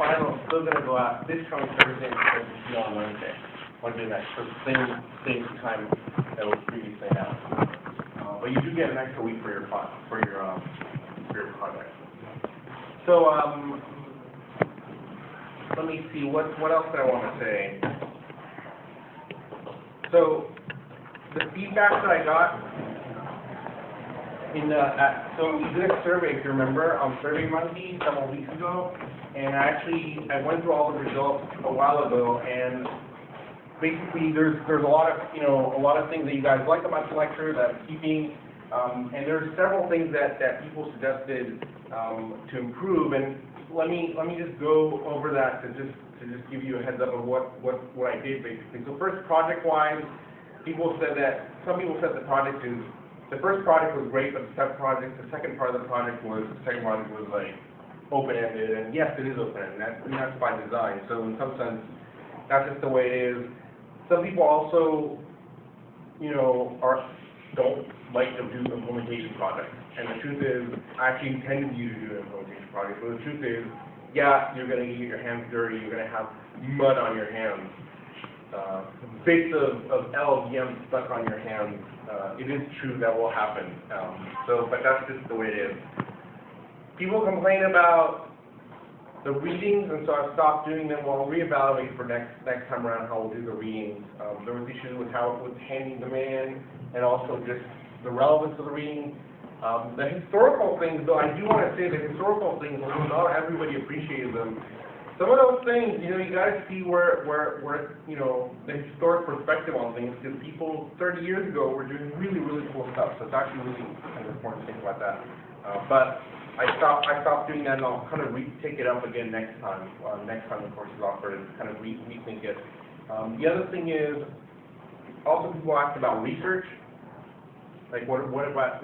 final is still going to go out this coming Thursday because it's on Wednesday. Night, so same time that was previously announced. But you do get an extra week for your project. So let me see what else did I want to say. So the feedback that I got so we did a survey, if you remember, on Survey Monkey several weeks ago, and I went through all the results a while ago, and basically there's a lot of things that you guys like about the lecture that I'm keeping, and there's several things that people suggested to improve, and let me just go over that to just give you a heads up of what I did basically. So first, project-wise, some people said the first project was great, but the second part of the project was like open-ended, and yes, it is open-ended, and that's by design. So in some sense, that's just the way it is. Some people also, don't like to do implementation projects, and the truth is, I actually intended you to do an implementation project, but the truth is, yeah, you're going to get your hands dirty, you're going to have mud on your hands, bits of LVM stuck on your hands. It is true that will happen, but that's just the way it is. People complain about the readings, and so I've stopped doing them. We'll reevaluate for next time around how we'll do the readings. There was issues with how it was handing them in, and also just the relevance of the reading. The historical things, though, I do want to say the historical things, although not everybody appreciated them. Some of those things, you got to see where the historic perspective on things, because people 30 years ago were doing really, really cool stuff. So it's actually really kind of important to think about that. But I stopped doing that, and I'll kind of take it up again next time the course is offered, and kind of rethink it. The other thing is, also people asked about research. Like what about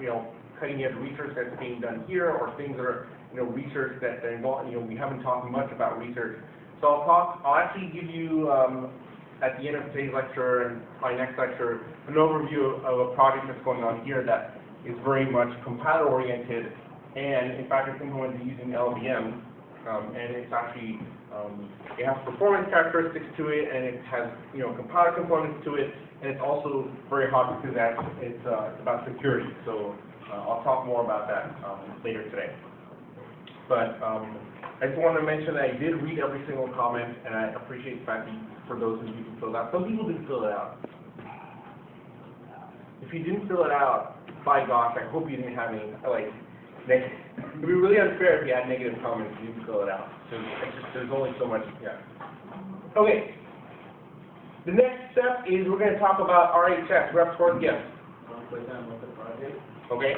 cutting edge research that's being done here, or things that are research that involve, we haven't talked much about research. So I'll actually give you at the end of today's lecture and my next lecture an overview of a project that's going on here that is very much compiler oriented, and in fact it's implemented using LVM, and it's actually it has performance characteristics to it, and it has compiler components to it, and it's also very hot because it's about security. So I'll talk more about that later today. But I just wanted to mention that I did read every single comment, and I appreciate the fact that for those of you who filled out. Some people didn't fill it out. If you didn't fill it out, by gosh, I hope you didn't have any, negative. It would be really unfair if you had negative comments and you didn't fill it out. So there's only so much, yeah. Okay. The next step is we're going to talk about RHS, Rep Score Gifts. One question about the project. Okay.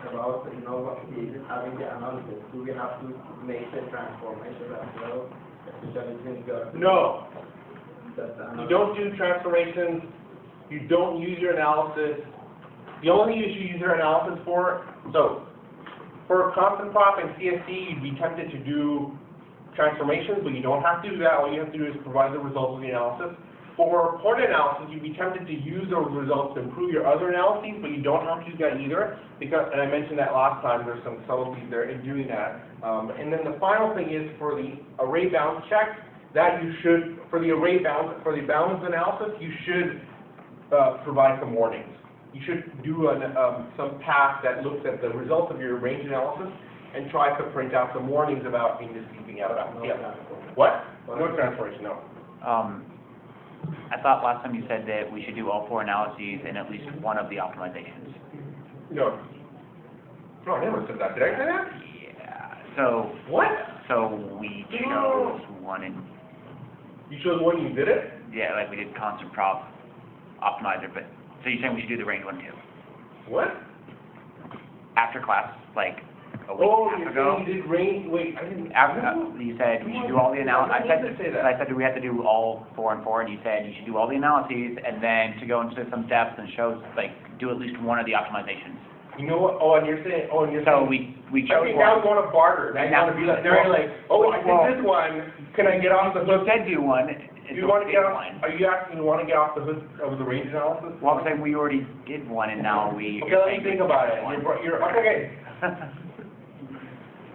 About having the analysis, do we have to make the transformation as well? No. You don't do transformations. You don't use your analysis. The only thing you use your analysis for, so for constant prop and CSC, you'd be tempted to do transformations, but you don't have to do that. All you have to do is provide the results of the analysis. For point analysis, you'd be tempted to use those results to improve your other analyses, but you don't have to use that either, because, and I mentioned that last time, there's some subtleties there in doing that. And then the final thing is for the array bounds check, that you should, for the bounds analysis, you should provide some warnings. You should do some task that looks at the results of your range analysis and try to print out some warnings about indistinct out. What? No transformation, no. I thought last time you said that we should do all 4 analyses and at least one of the optimizations. No. No, I never said that. Did I say that? Yeah. So. What? So we chose one and. You chose one and you did it? Yeah, like we did constant prop optimizer, but so you're saying we should do the range one too? What? After class, like a week and a half ago. You did range. Wait, I didn't. You said we should do all the analyses. I said we have to do all 4 and 4, and you said you should do all the analyses, and then to go into some depth and show, do at least one of the optimizations. You know what? Oh, and you're saying. So we chose one. Now we want to barter. Now you want to be like, they're like, oh, I did this one. Can I get off the hook? You said do one. You want to get off? Are you asking? You want to get off the hook of the range analysis? Well, I'm saying we already did one, and now we. Okay, let me think about it. You're okay.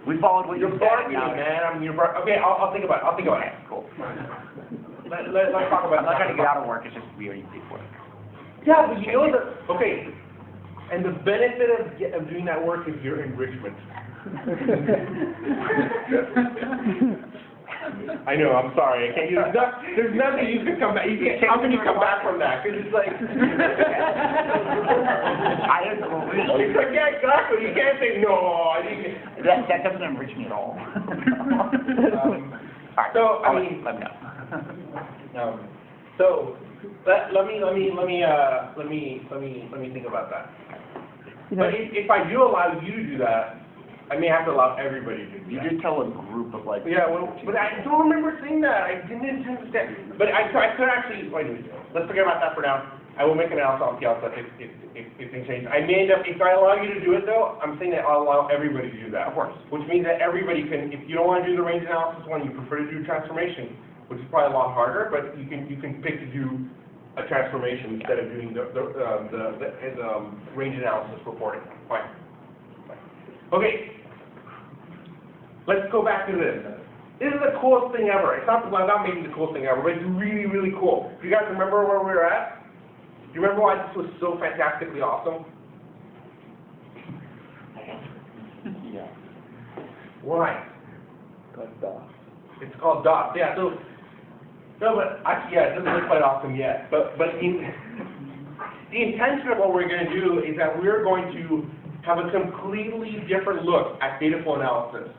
We followed what you You're said. barking, man. I mean, okay, I'll think about it. I'll think about it. Cool. Let's talk about it. I'm not trying to get out of work, it's just we already did work. Yeah, but you know okay, and the benefit of doing that work is your enrichment. I know, I'm sorry, I can't use that. There's nothing you can come back, how can you come back from that? Because it's like. I don't know. It's like, yeah, exactly, you can't say, no, I didn't. That doesn't enrich me at all. Alright, So, I let mean- me know. So, let me think about that. But if I do allow you to do that, I may have to allow everybody to do that. You did tell a group of like. Yeah, well, but I don't remember saying that. I didn't understand. But I could actually, wait a minute. Let's forget about that for now. I will make an analysis if things change. I may end up, if I allow you to do it though, I'm saying that I'll allow everybody to do that. Of course. Which means that everybody can, if you don't want to do the range analysis one, you prefer to do transformation, which is probably a lot harder, but you can pick to do a transformation instead of doing the range analysis reporting. Fine. Okay. Let's go back to this. This is the coolest thing ever. It's not maybe the coolest thing ever, but it's really, really cool. Do you guys remember where we were at? Do you remember why this was so fantastically awesome? Yeah. Why? It's called DOS. Yeah, so, no, but actually, yeah, it doesn't look quite awesome yet. But the intention of what we're going to do is that we're going to have a completely different look at data flow analysis.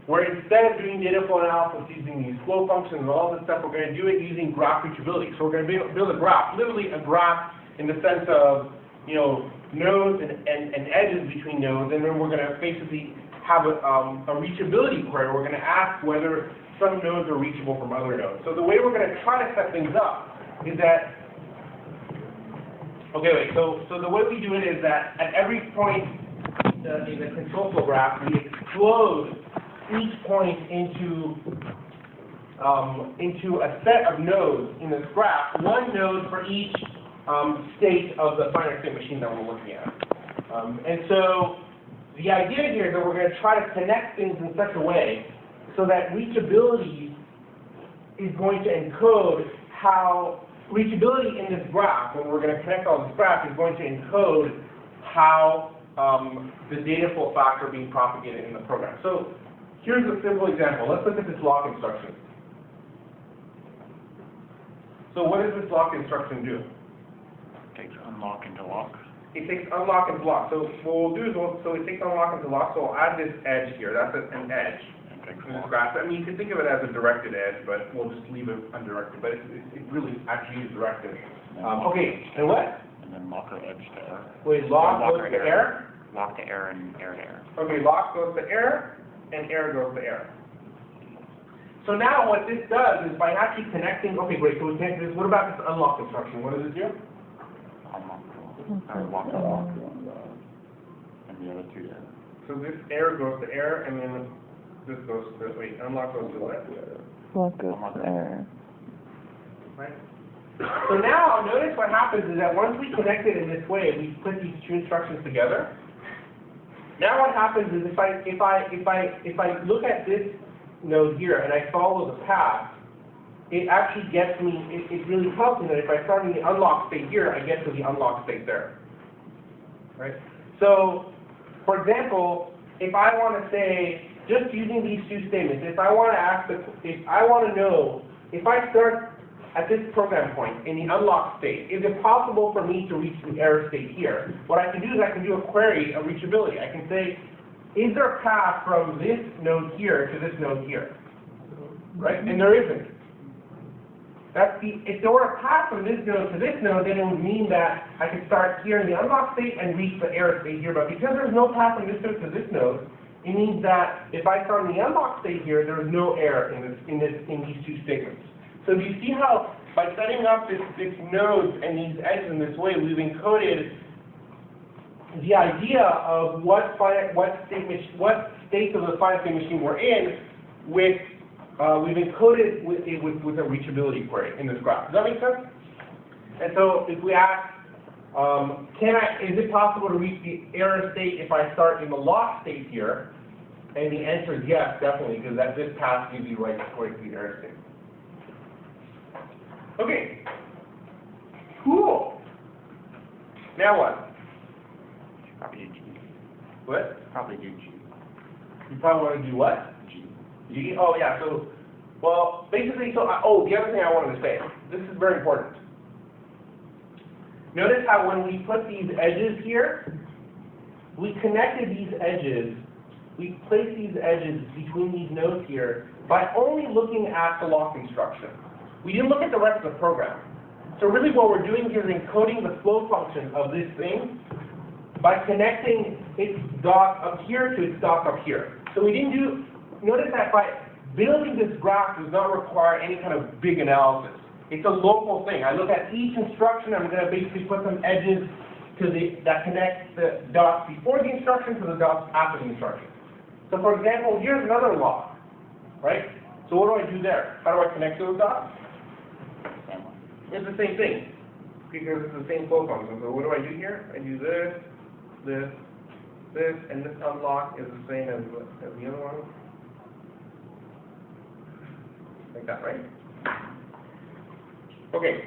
Where instead of doing data flow analysis using these flow functions and all this stuff, we're going to do it using graph reachability. So we're going to build a graph, literally a graph in the sense of, you know, nodes and edges between nodes, and then we're going to basically have a reachability query. We're going to ask whether some nodes are reachable from other nodes. So the way we're going to try to set things up is that, so the way we do it is that at every point in the control flow graph, we explode each point into a set of nodes in this graph, one node for each state of the finite state machine that we're looking at. And so the idea here is that we're going to try to connect things in such a way so that reachability is going to encode how reachability in this graph, when we're going to connect all this graph, is going to encode how the data flow factor being propagated in the program. So here's a simple example. Let's look at this lock instruction. So what does this lock instruction do? Takes unlock into lock. It takes unlock and block. So what we'll do is, so it takes unlock and lock, so we'll add this edge here. That's an edge in this graph. I mean, you can think of it as a directed edge, but we'll just leave it undirected. But it really actually is directed. Okay, and what? And then lock or edge to error. Wait, lock goes to error? Lock to error and error to error. Okay, lock goes to error, and error goes to error. So now what this does is by actually connecting, okay, great, so we connect this, what about this unlock instruction? What does it do? Unlock or lock to lock. And the other two error. So this error goes to error, and then this goes to, wait, unlock goes to what? Lock goes to error. Right? So now, notice what happens is that once we connect it in this way, we put these two instructions together. Now what happens is if I look at this node here and I follow the path, it actually gets me, it really tells me that if I start in the unlock state here, I get to the unlock state there. Right? So, for example, if I want to say, just using these two statements, if I want to know, if I start at this program point in the unlock state, is it possible for me to reach the error state here? What I can do is I can do a query of reachability. I can say, is there a path from this node here to this node here? Right? And there isn't. If there were a path from this node to this node, then it would mean that I could start here in the unlock state and reach the error state here. But because there's no path from this node to this node, it means that if I start in the unlock state here, there is no error in these two statements. So do you see how by setting up this nodes and these edges in this way, we've encoded the idea of what state of the finite state machine we're in with we've encoded with a reachability query in this graph. Does that make sense? And so if we ask, is it possible to reach the error state if I start in the lock state here? And the answer is yes, definitely, because that this path gives you right to the error state. Okay. Cool. Now what? Probably do G. What? Probably do G. You probably want to do what? G. G? Oh, yeah, so, well, basically, the other thing I wanted to say, this is very important. Notice how when we put these edges here, we connected these edges, we placed these edges between these nodes here by only looking at the lock instruction. We didn't look at the rest of the program. So really what we're doing here is encoding the flow function of this thing by connecting its dot up here to its dot up here. So we didn't do, notice that by building this graph does not require any kind of big analysis. It's a local thing. I look at each instruction, I'm going to basically put some edges that connect the dots before the instruction to the dots after the instruction. So for example, here's another lock, right? So what do I do there? How do I connect those dots? It's the same thing, because it's the same flow function. So what do I do here? I do this, this, this, and this unlock is the same as the other one. Like that, right? Okay.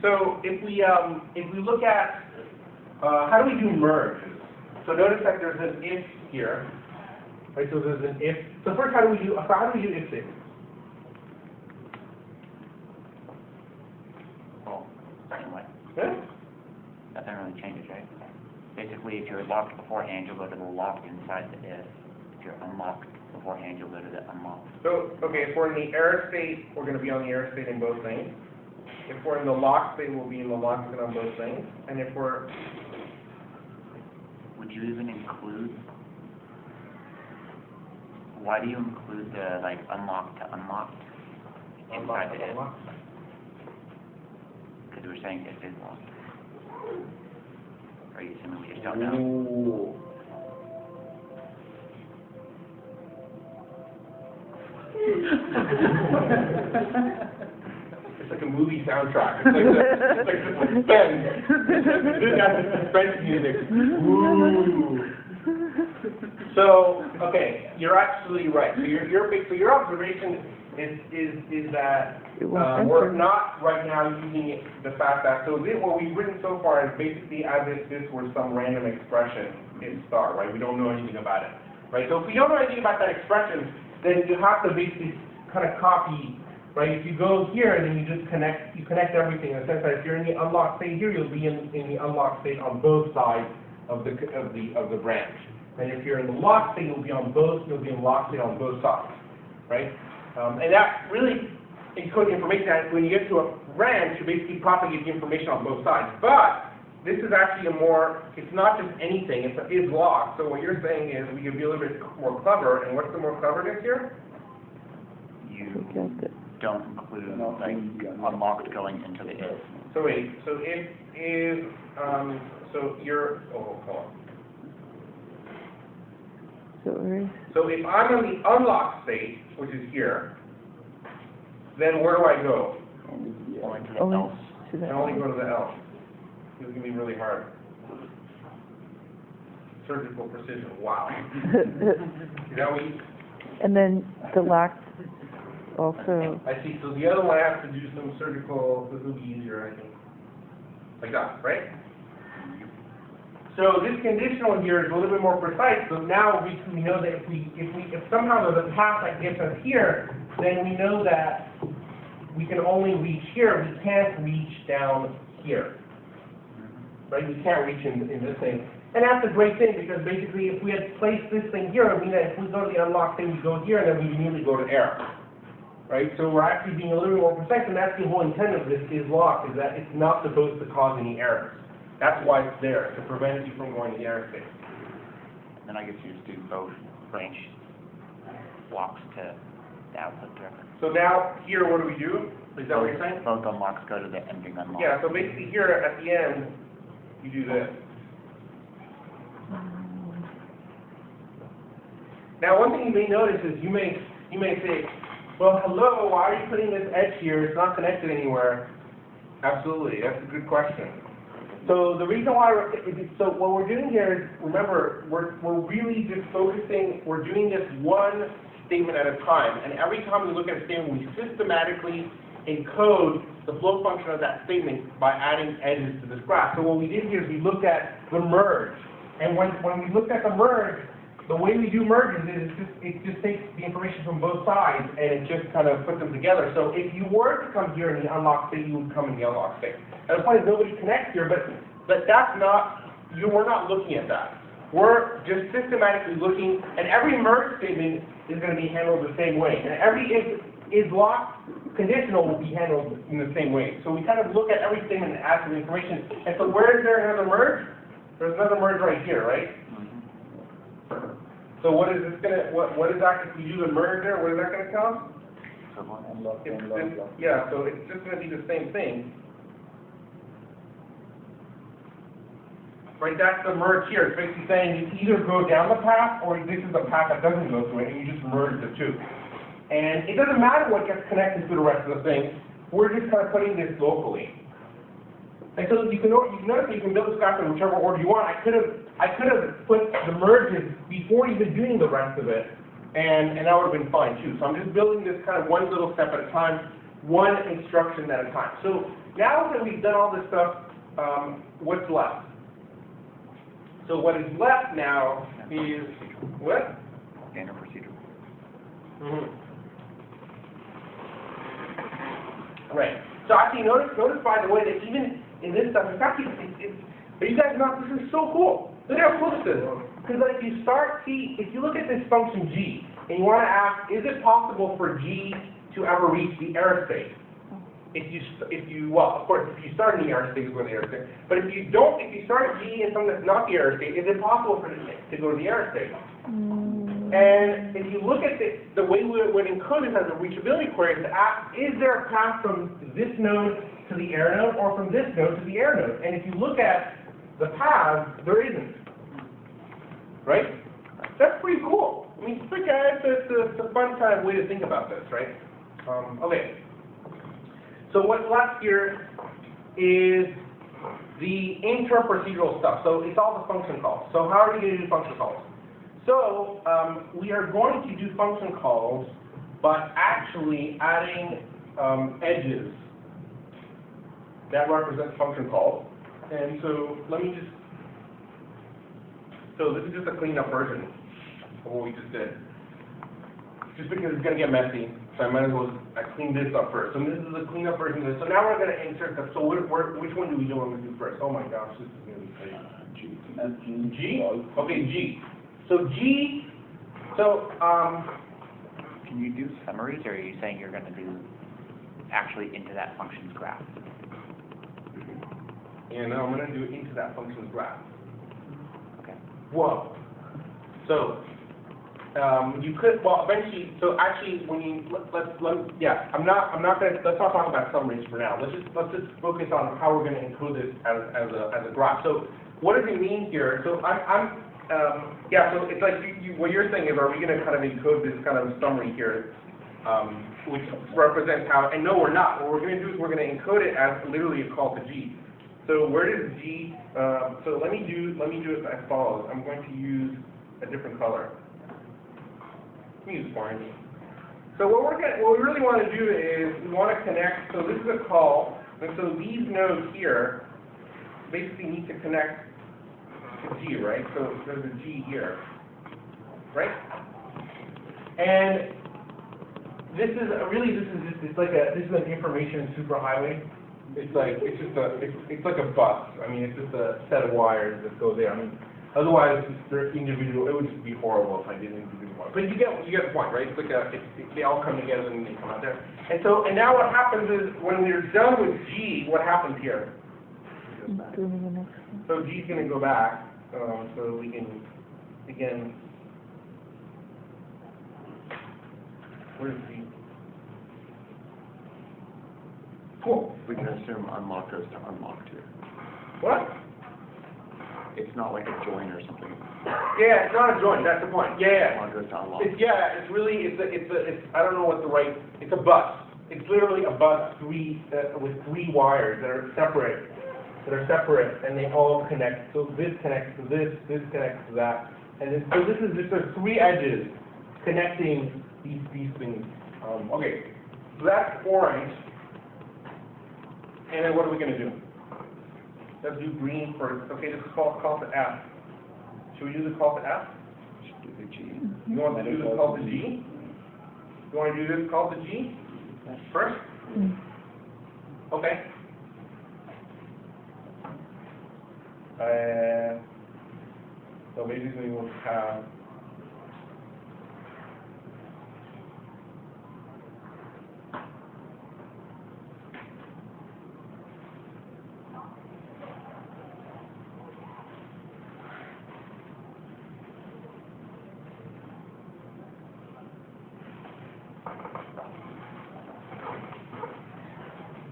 So if we look at how do we do merges? So notice that there's an if here, right? So there's an if. So first, how do we do if statements? Well, same way. Yeah? Nothing really changes, right? Basically, if you're locked beforehand, you'll go to the lock inside the if. If you're unlocked beforehand, you'll go to the unlock. So, okay, if we're in the error state, we're going to be on the error state in both things. If we're in the lock state, we'll be in the lock state on both things. And if we're... Would you even include... Why do you include the, like, unlocked to unlocked inside the if? Because we're saying if is locked. Are you assuming we just don't know? Ooh. It's like a movie soundtrack. It's like the suspense. That's the suspense music. Ooh. So, okay, you're absolutely right. So your observation is that we're not right now using the fact that, so what we've written so far is basically as if this were some random expression in star, right? We don't know anything about it, right? So if we don't know anything about that expression, then you have to basically kind of copy, right? If you go here, then you just connect everything in the sense that if you're in the unlocked state here, you'll be in the unlocked state on both sides of the branch. And if you're in the locked state, you'll be in locked state on both sides, right? And that really encodes information that when you get to a branch, you basically propagate the information on both sides. But this is actually it's not just anything, it's is locked. So what you're saying is we can be a little bit more clever, and what's the more cleverness here? You don't include, like, unlocked going into the if. So wait, so if is, so you're, hold on. So if I'm in the unlocked state, which is here, then where do I go? Only to the Only else. to the I only go to the else. This is going to be really hard. Surgical precision, wow. You know, And then the locked also. I see, so the other one I have to do some surgical, this will be easier, I think. Like that, right? So this conditional here is a little bit more precise, so now we know that if somehow there's a path that gets us here, then we know that we can only reach here, we can't reach down here. Right? We can't reach in this thing. And that's a great thing, because basically if we had placed this thing here, it would mean that if we go to the unlocked thing, we go here, and then we immediately go to error. Right? So we're actually being a little bit more precise, and that's the whole intent of this is locked, is that it's not supposed to cause any errors. That's why it's there, to prevent you from going to the error state. And then I guess you just do both branch blocks to the output directly. So now, here, what do we do? Is that what you're saying? Both unlocks go to the ending unlock. Yeah, so basically here, at the end, you do this. Now, one thing you may notice is you may say, well, hello, why are you putting this edge here? It's not connected anywhere. Absolutely, that's a good question. So the reason why, so what we're doing here is, remember, we're really just focusing, we're doing this one statement at a time, and every time we look at a statement, we systematically encode the flow function of that statement by adding edges to this graph. So what we did here is we looked at the merge, and when we looked at the merge, the way we do merges is it just takes the information from both sides and it just kind of puts them together. So if you were to come here in the unlock state, you would come in the unlock state. And the point is nobody connects here, but that's not, we're not looking at that. We're just systematically looking, and every merge statement is going to be handled the same way. And every is locked conditional will be handled in the same way. So we kind of look at everything and add some information. And so where is there another merge? There's another merge right here, right? So what is this gonna, what is that, if we do the merge there, what is that gonna cost? Yeah, so it's just gonna be the same thing. Right, that's the merge here. It's basically saying you either go down the path or this is the path that doesn't go through it, and you just merge the two. And it doesn't matter what gets connected to the rest of the thing, we're just kind of putting this locally. And so you can notice you can build this graph in whichever order you want. I could have put the merges before even doing the rest of it, and that would have been fine too. So I'm just building this kind of one little step at a time, one instruction at a time. So now that we've done all this stuff, what's left? So what is left now is what? Standard procedure. Right. So actually notice by the way that even in this stuff, it's actually, but you guys know, this is so cool. Look at how cool this is. Because like you start, if you look at this function g, and you want to ask, is it possible for g to ever reach the error state? Well, of course, if you start in the error state, is where the error state. But if you start g in something that's not the error state, is it possible for it to go to the error state? And if you look at the way we would encode this as a reachability query is to ask, is there a path from this node to the error node or from this node to the error node? And if you look at the paths, there isn't. Right? That's pretty cool. I mean, it's a fun kind of way to think about this, right? Okay. So what's left here is the inter-procedural stuff. So it's all the function calls. So how are we going to do function calls? So we are going to do function calls by actually adding edges that represent function calls. And so let me just, so this is just a cleaned up version of what we just did. Just because it's going to get messy, so I might as well clean this up first. So this is a cleaned up version of this. So now we're going to insert stuff. So which one do we want to do first? Oh my gosh, this is going to be crazy. G? Okay, G. So G, can you do summaries, or are you saying you're going to do actually into that function's graph? Yeah, no, I'm going to do it into that function's graph. Okay. Whoa. So you could, well, eventually. So actually, when you I'm not going to. Let's not talk about summaries for now. Let's just focus on how we're going to include this as a graph. So what does it mean here? So so it's like what you're saying is, are we going to kind of encode this kind of summary here, which represents how, and no, we're not. What we're going to do is we're going to encode it as literally a call to G. So where does G, so let me do it as follows. I'm going to use a different color. Let me use orange. So what we really want to do is we want to connect, so this is a call, and so these nodes here basically need to connect to G, right? So there's a G here, right? And this is an information superhighway. It's like a bus. I mean, it's just a set of wires that go there. I mean, otherwise they're individual. It would just be horrible if I did individual wires. But you get the point, right? It's like they all come together and they come out there. And now what happens is when we're done with G, what happens here? So G's going to go back, so we can, again, where's G? Cool. We can assume unlock goes to unlocked here. What? It's not like a join or something. Yeah, it's not a join, that's the point. Yeah. Unlock goes to unlock. It's really, I don't know what the right, it's a bus. It's literally a bus with three wires that are separate. that are separate, and they all connect. So this connects to this connects to that, and then, so this is just there's 3 edges connecting these things. Okay, so that's orange, and then what are we going to do? Let's do green first. Okay, this is call to F. Should we do the call to F? Do the G. You want to do this call to G? You want to do this call to G first? Okay. So basically we'll have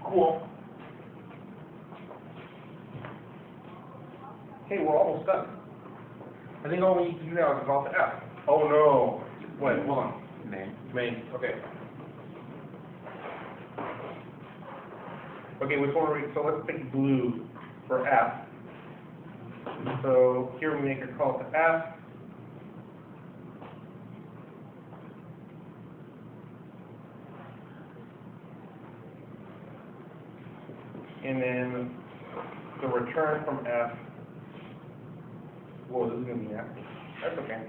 cool. Okay, we're almost done. I think all we need to do now is call to F. Oh no. Wait, hold on. Main. Okay. Okay, which one are we? So let's pick blue for F. So here we make a call to F. And then the return from F. Whoa, this is going to be nasty. That's okay.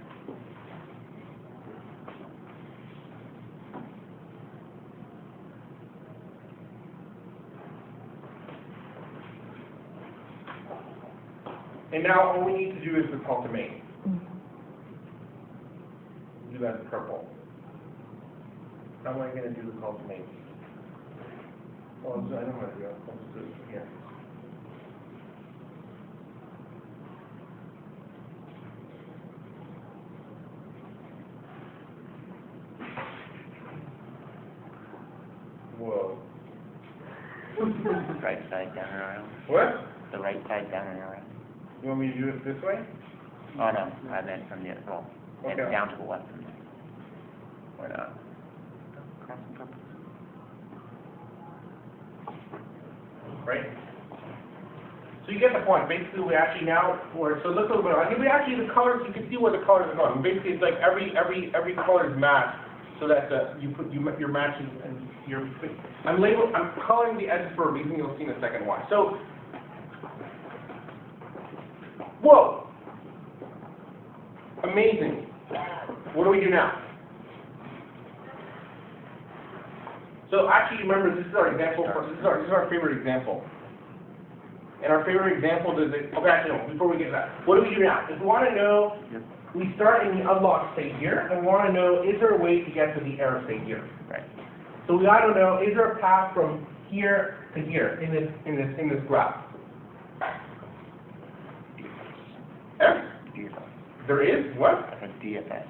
And now all we need to do is the call to main. Do that in purple. How am I going to do the call to main? Well, I don't want to do it. Let's do it here. Whoa. Right side down and around. What? The right side down and around. You want me to do it this way? Oh, no, I meant from the other, well, and Okay. down to the left from there. Why not? Cross and purple. Right? So you get the point. Basically, we actually now, so look a little bit, I think we actually, the colors, you can see where the colors are going. Basically, it's like every color is matched so that you're matching and I'm coloring the edges for a reason. You'll see in a second why. So, whoa! Amazing. What do we do now? So actually, remember, this is our example. This is our favorite example. And our favorite example does it. Okay, actually, no. Before we get to that, what do we do now? If we want to know, we start in the unlock state here, and we want to know, is there a way to get to the error state here? Right. So we got to know, is there a path from here to here in this graph? DFS. There is what? I said DFS.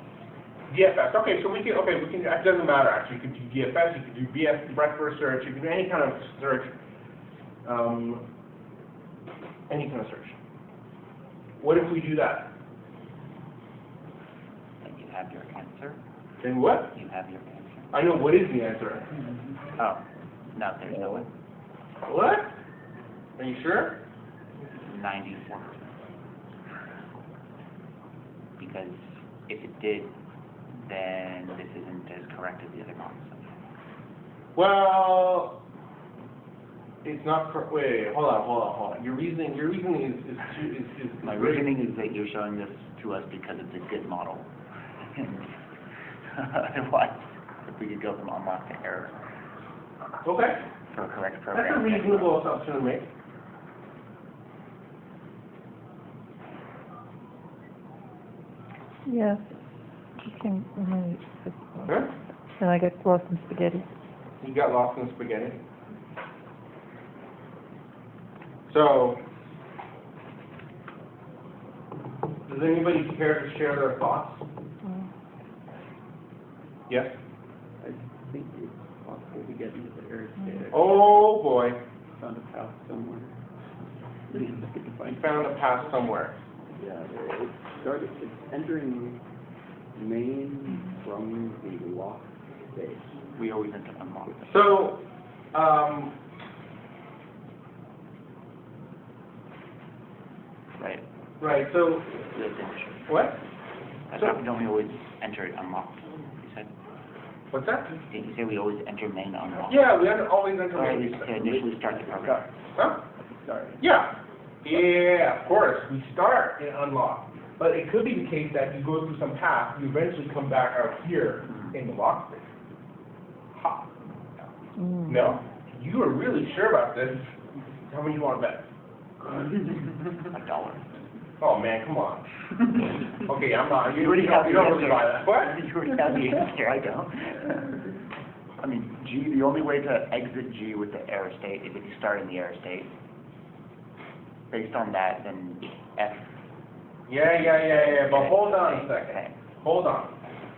DFS. Okay, so we can. It doesn't matter actually. You can do DFS. You can do breadth first search. You can do any kind of search. Any kind of search. What if we do that? And you have your answer. Then what? You have your answer. I know what is the answer. Oh, no, there's no one. What? Are you sure? 94%. Because if it did, then this isn't as correct as the other models. Well, it's not. Wait, hold on. Your reasoning is My reasoning is that you're showing this to us because it's a good model. Otherwise, if we could go from unlock to error Okay. for a correct That's program. a reasonable assumption to make. Yes. You can, Huh? and I got lost in spaghetti. You got lost in spaghetti. So, does anybody care to share their thoughts? Yes? I think it's possible to get into the error state. Oh boy, Found a path somewhere. Really difficult to I find. found a path somewhere. Yeah, it's entering main from the lock state. We always enter unlock. So, Right, so, what? Don't we always enter it unlocked, you said? What's that? Didn't you say we always enter main unlocked? Yeah, we always enter Or at main. least to initially start the program? Huh? Sorry. Yeah. Yeah, of course, we start in unlock. But it could be the case that you go through some path, you eventually come back out here in the lock space. Ha. No? You are really sure about this? How many you want to bet? $1. Oh, man, come on. Okay, I'm not, you already have you the don't really answer. buy that. What? You already have the answer, I don't. I mean, G, the only way to exit G with the error state is if you start in the error state. Based on that, then F. Yeah, but hold on a second. Okay. Hold on.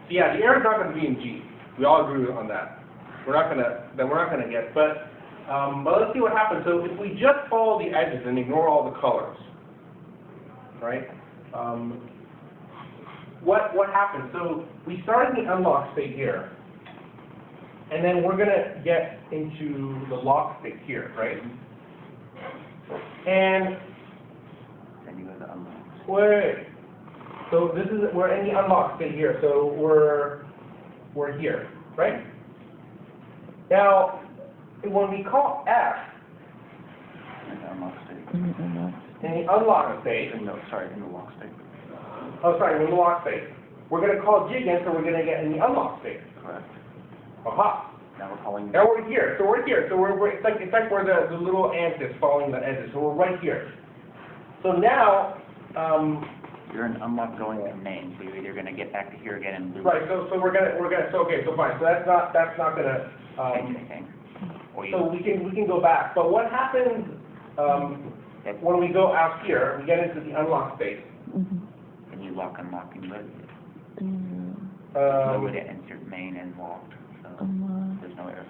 So yeah, the error's not gonna be in G. We all agree on that. We're not gonna get, but let's see what happens. So if we just follow the edges and ignore all the colors, right? What happens? So we start in the unlock state here, and then we're gonna get into the lock state here, right? And Then you go to unlock. wait. So this is, we're in the unlock state here, so we're here, right? Now, when we call F In the unlock state. in the unlock state, In the lock state. oh sorry, in the lock state, we're gonna call G again, so we're gonna get in the unlock state. Correct. Aha. Now we're calling. Now we're here, so we're here, so it's like where the little ant is following the edges, so we're right here. So now, You're in unlock going to main, so you're either gonna get back to here again and loop. right, so we're gonna, so okay, so fine, so that's not gonna, Change anything. Or you. so we can go back, but what happens, when we go out here, we get into the unlock state. Then you lock, unlock, and load. Mm-hmm. No way to insert main and locked, so Unlock, there's no error.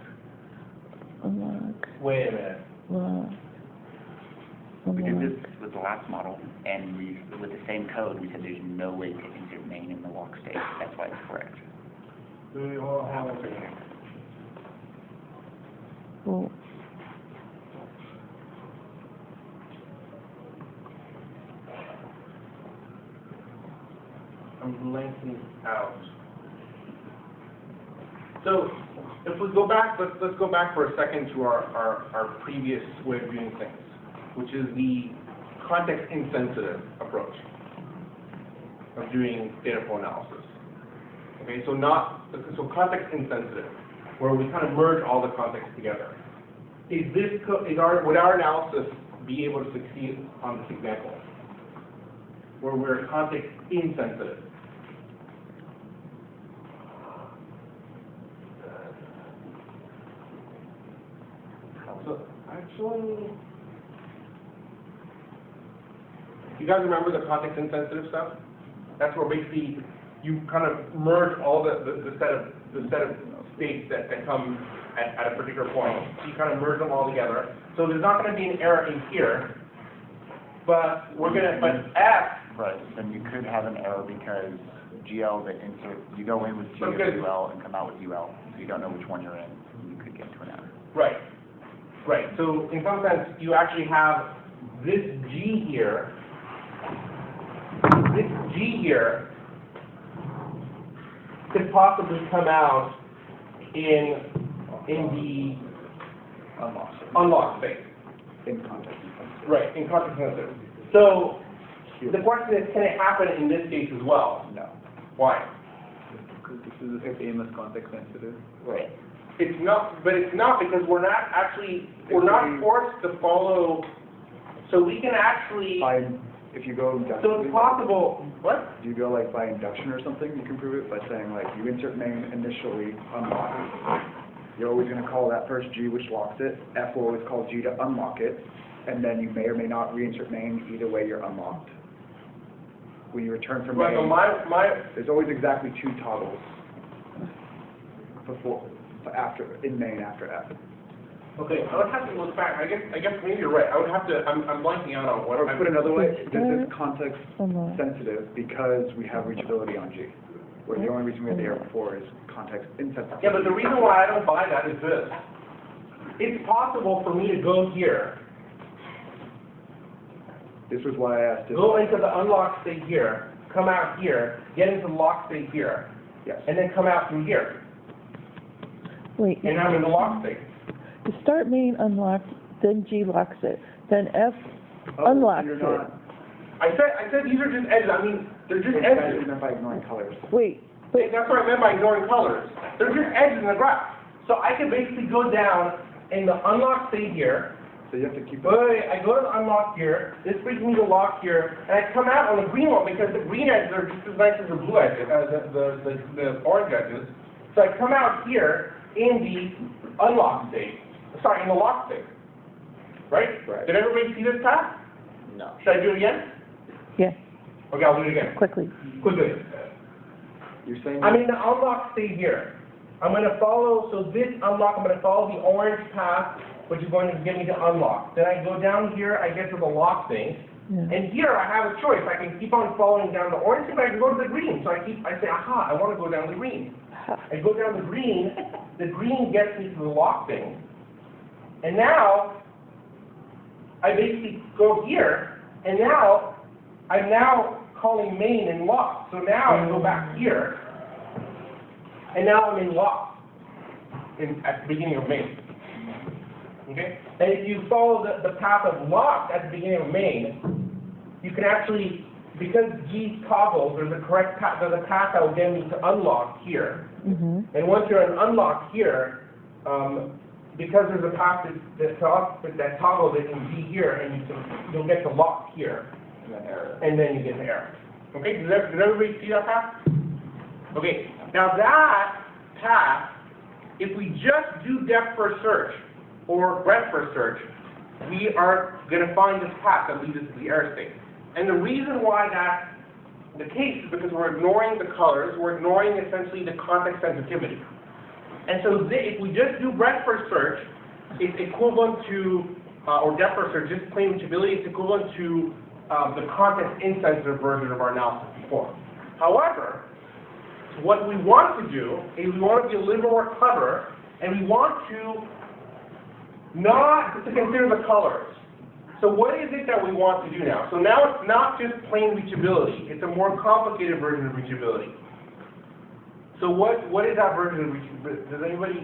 unlock, Wait a minute. lock, We did unlock. this with the last model, and with the same code, we said there's no way to insert main in the lock state. That's why it's correct. Well, hang on a second. Cool. I'm blanking out. So, if we go back, let's go back for a second to our previous way of doing things, which is the context-insensitive approach of doing data flow analysis. Okay, so context-insensitive, where we kind of merge all the context together. Would our analysis be able to succeed on this example, where we're context-insensitive? So, actually, you guys remember the context-insensitive stuff? That's where basically you kind of merge all the set of states that come at a particular point. So you kind of merge them all together. So there's not going to be an error in here, but F. Right, then you could have an error because GL that insert, you go in with G or Okay. UL and come out with UL, so you don't know which one you're in, you could get to an error. Right. So in some sense, you actually have this G here. This G here could possibly come out in the unlock state. In context. Right, in context sensitive. So the question is, can it happen in this case as well? No. Why? Because this is the same as context sensitive. Right. It's not, but it's not because we're not forced to follow, so we can actually, If you go so inductively, it's possible, what? do you go like by induction or something, you can prove it by saying like you insert main initially, unlock it. You're always going to call that first G which locks it. F will always call G to unlock it. And then you may or may not reinsert main, either way you're unlocked. When you return from Right, main, so there's always exactly 2 toggles in main after F. okay, I would have to look back, I guess maybe you're right, I would have to, I'm blanking out on what. Or put another way, this is Start context unlock. sensitive because we have reachability on G. Where the only reason we had the error before is context insensitive. Yeah, but the reason why I don't buy that is this. It's possible for me to go here This was why I asked if, go into the unlock state here, come out here, get into the lock state here, yes. and then come out through here. Wait, And I'm in the lock state. the start main unlocked, then G locks it, then F Oh, unlocks you're it. not, I said these are just edges. I mean, they're just that's edges. meant by ignoring colors. Wait, but, That's what I meant by ignoring colors. They're just edges in the graph. So I can basically go down in the unlock state here. So you have to keep, I go to the unlock here, this brings me to lock here, and I come out on the green one because the green edges are just as nice as the blue edges, the orange edges. So I come out here in the unlock state, sorry, in the lock state. Right? Right. Did everybody see this path? No. Should I do it again? yeah, Okay, I'll do it again. quickly. Quickly. you're saying. I'm in the unlock state here. I'm going to follow, so this unlock, I'm going to follow the orange path, which is going to get me to unlock. Then I go down here, I get to the lock thing, Yeah. and here I have a choice. I can keep on following down the orange thing, but I can go to the green. So I say, aha, I want to go down the green. I go down the green gets me to the lock thing, and now, I basically go here, and now, I'm now calling main and lock. So now I go back here, and now I'm in lock, at the beginning of main. Okay? And if you follow the path of lock at the beginning of main, you can actually, because G toggles, there's a correct path, there's a path that will get me to unlock here. Mm-hmm. And once you're in unlock here, because there's a path that toggles it in G here, and you'll get to lock here, And then error. and then you get to error. Okay, does everybody see that path? Okay, now that path, if we just do depth first search, or breadth first search, we are going to find this path that leads us to the error state. And the reason why that's the case is because we're ignoring the colors, we're ignoring essentially the context sensitivity. And so if we just do breadth first search, it's equivalent to, or depth first search, just plain reachability, it's equivalent to the context insensitive version of our analysis before. However, what we want to do is we want to be a little more clever, and we want to not to consider the colors. So what is it that we want to do now? So now it's not just plain reachability, it's a more complicated version of reachability. So what is that version of reachability? Does anybody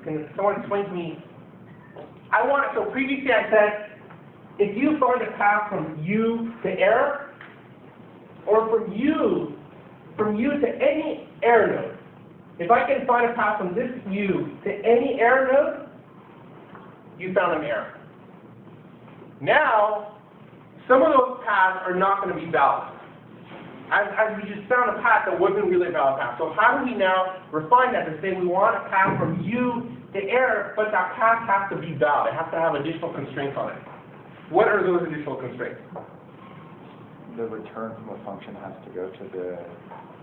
can someone explain to me? So previously I said, if you find a path from U to error, or from U to any error node, if I can find a path from this U to any error node, you found an error. Now, some of those paths are not going to be valid. As we just found a path that wasn't really a valid path. So how do we now refine that to say we want a path from U to error, but that path has to be valid. It has to have additional constraints on it. What are those additional constraints? The return from a function has to go to the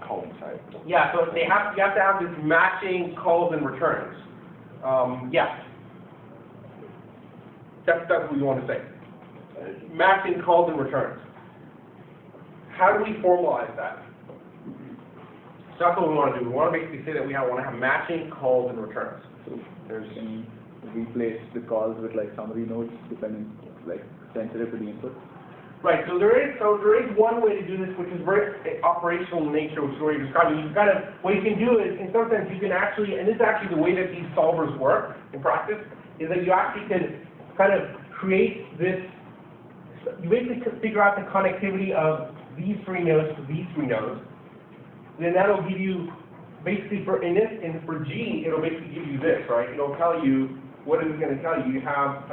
calling site. Yeah, so you have to have this matching calls and returns. Yeah. That's what we want to say. Matching calls and returns. How do we formalize that? So that's what we want to do. We want to basically say that we want to have matching calls and returns. So there's any replace the calls with like summary nodes depending like sensitive to the input. Right. So there is one way to do this, which is very operational in nature, which is what you're describing. You what you can do is, in some sense, you can actually, and this is actually the way that these solvers work in practice, is that you actually can kind of create this. You basically figure out the connectivity of these three nodes to these three nodes. Then that'll give you, basically for G, it'll basically give you this, right? It'll tell you, what is it going to tell you? You have,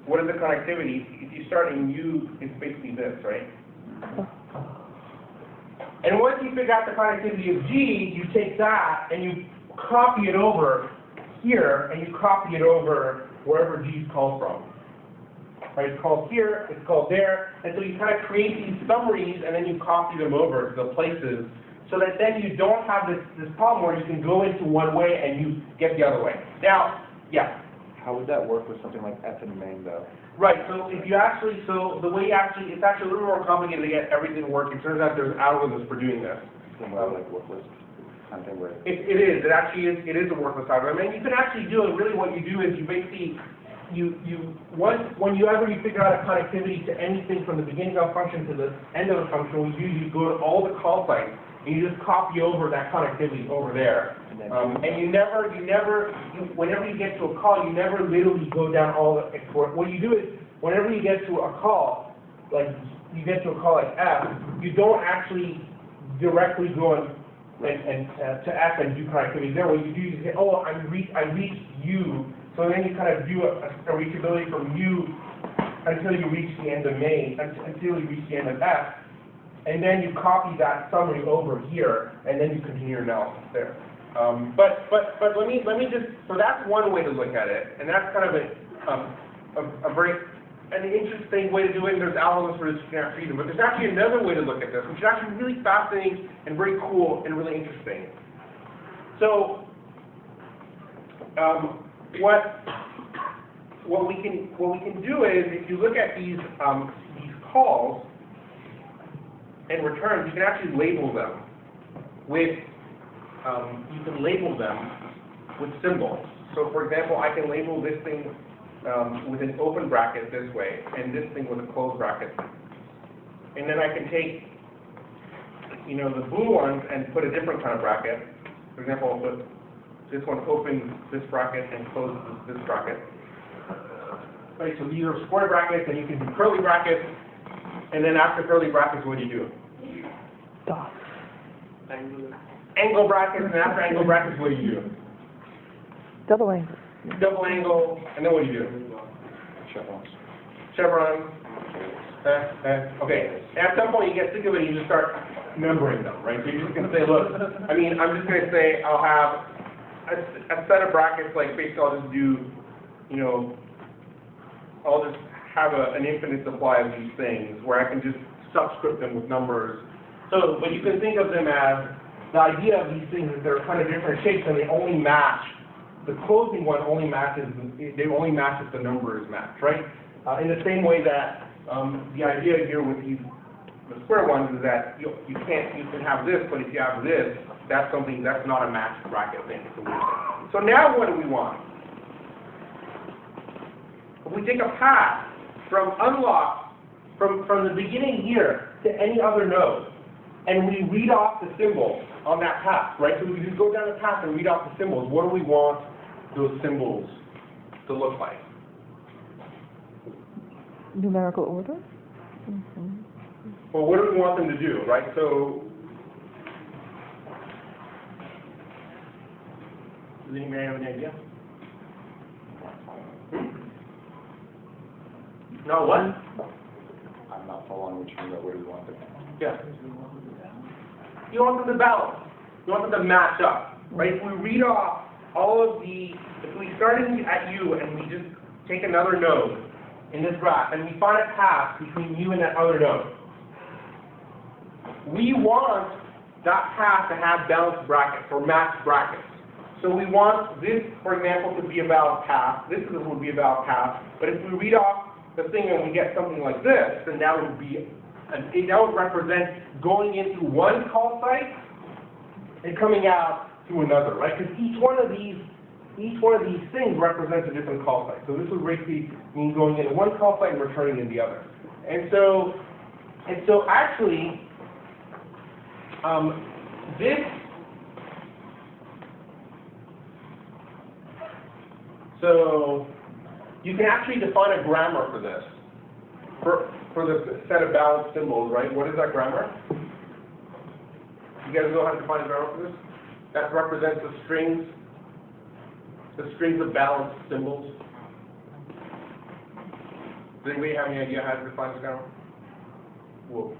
what is the connectivity? If you start in U, it's basically this, right? And once you figure out the connectivity of G, you take that and you copy it over here, and you copy it over wherever G is called from. Right, it's called here, it's called there, and so you kind of create these summaries and then you copy them over to the places so that then you don't have this problem where you can go into one way and you get the other way. Now, yeah? How would that work with something like F and main though? Right, so if you actually, the way it's actually a little more complicated to get everything to work. It turns out there's algorithms for doing this. Similar like worklist, something where It is a workless algorithm. And you can actually do it, really what you do is you basically, whenever you figure out a connectivity to anything from the beginning of a function to the end of a function, we usually go to all the call sites, and you just copy over that connectivity over there. And whenever you get to a call, you never literally go down all the export. What you do is, whenever you get to a call, like you get to a call like F, you don't actually directly go to F and do connectivity there. What you do is you say, oh, I reached U, so then you kind of do a reachability from U until you reach the end of until you reach the end of F, and then you copy that summary over here, and then you continue your analysis there. But let me just, so that's one way to look at it, and that's kind of an interesting way to do it, and there's algorithms for this freedom. But there's actually another way to look at this, which is actually really fascinating and very cool and really interesting. So, what we can do is, if you look at these calls and returns, you can actually label them with symbols. So, for example, I can label this thing with an open bracket this way, and this thing with a closed bracket. And then I can take, the blue ones and put a different kind of bracket. For example, I'll put this one open this bracket and close this bracket. Right, so these are square brackets, and you can do curly brackets. And then after curly brackets, what do you do? Dots. Angle brackets, and after angle brackets, what do you do? Double angle. Double angle, and then what do you do? Chevrons. Chevrons. Okay. And at some point, you get sick of it, and you just start numbering them, right? So you're just going to say, look, I'm just going to say I'll have a set of brackets, like basically I'll just do, I'll just have an infinite supply of these things where I can just subscript them with numbers. So, but you can think of them as, the idea of these things is they're kind of different shapes, and they only match. The closing one only matches, the number is matched, right? In the same way that the idea here with the square ones is that you can have this, but if you have this, that's not a matched bracket thing. It's a weird thing. So now what do we want? If we take a path from unlock, from the beginning here to any other node, and we read off the symbols on that path, right? So we just go down the path and read off the symbols. What do we want those symbols to look like? Numerical order? Well, what do we want them to do, right? So, does anybody have any idea? No, what? I'm not following what you mean by where you want them. Yeah. You want them to balance. You want them to match up, right? If we read off if we start at U and we just take another node in this graph and we find a path between U and that other node, we want that path to have balanced brackets or matched brackets. So we want this, for example, to be a valid path. This would be a valid path. But if we read off the thing and we get something like this, then that would represent going into one call site and coming out to another, right? Because each one of these things represents a different call site. So this would basically mean going into one call site and returning in the other. And so actually, so you can actually define a grammar for this, for the set of balanced symbols, right? What is that grammar? You guys know how to define a grammar for this? That represents the strings of balanced symbols. Does anybody have any idea how to define this grammar? Whoa.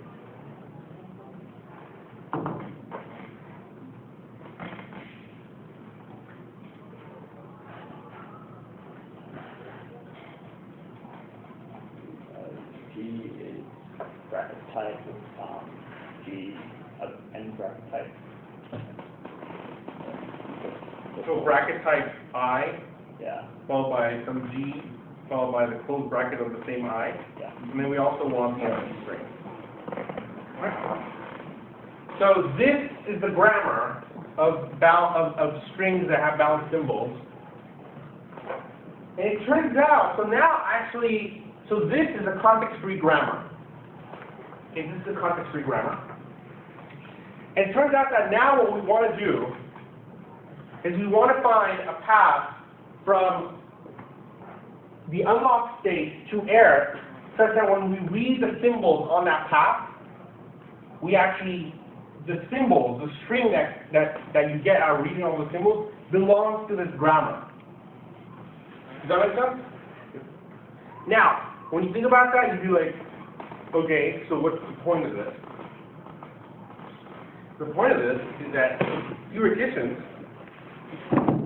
G is bracket type, G n bracket type. So bracket type I, Yeah. followed by some G, followed by the closed bracket of the same I. Yeah. And then we also want the empty string. So this is the grammar of strings that have balanced symbols. And it turns out, so now actually, so this is a context-free grammar. Okay, this is a context-free grammar. And it turns out that now what we want to do is we want to find a path from the unlocked state to error, such that when we read the symbols on that path, we actually, the symbols, the string that you get out of reading all the symbols, belongs to this grammar. Does that make sense? Now, when you think about that, you'd be like, okay, so what's the point of this? The point of this is that theoreticians,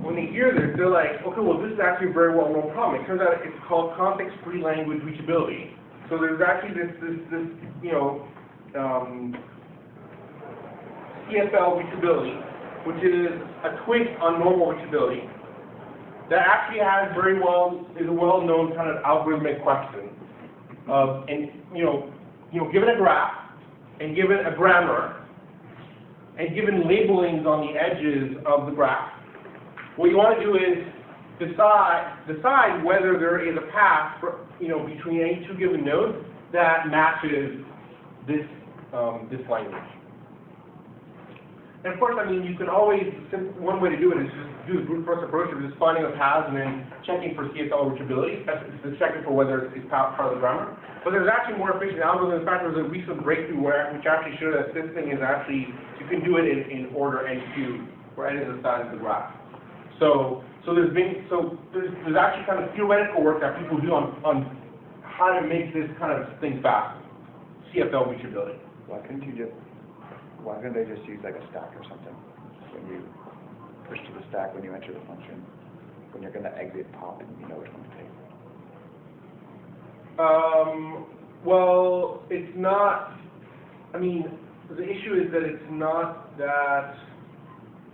when they hear this, they're like, okay, well, this is actually a very well-known problem. It turns out it's called context-free language reachability. So there's actually this CFL reachability, which is a twist on normal reachability, that actually has is a well-known kind of algorithmic question of, and given a graph, and given a grammar, and given labelings on the edges of the graph, what you want to do is decide whether there is a path between any two given nodes that matches this language. And of course, I mean, you can always, one way to do it is just do the brute force approach of just finding the paths and then checking for CSL reachability. That's just checking for whether it's part of the grammar. But there's actually more efficient algorithms. In fact, there's a recent breakthrough which actually showed that this thing is actually, you can do it in order n cubed, where n is the size of the graph. So there's actually kind of theoretical work that people do on how to make this kind of thing fast, CFL reachability. Why couldn't they just use like a stack or something? When you push to the stack, when you enter the function, when you're going to exit pop, and you know which one to take. Well, it's not, I mean, the issue is that it's not that,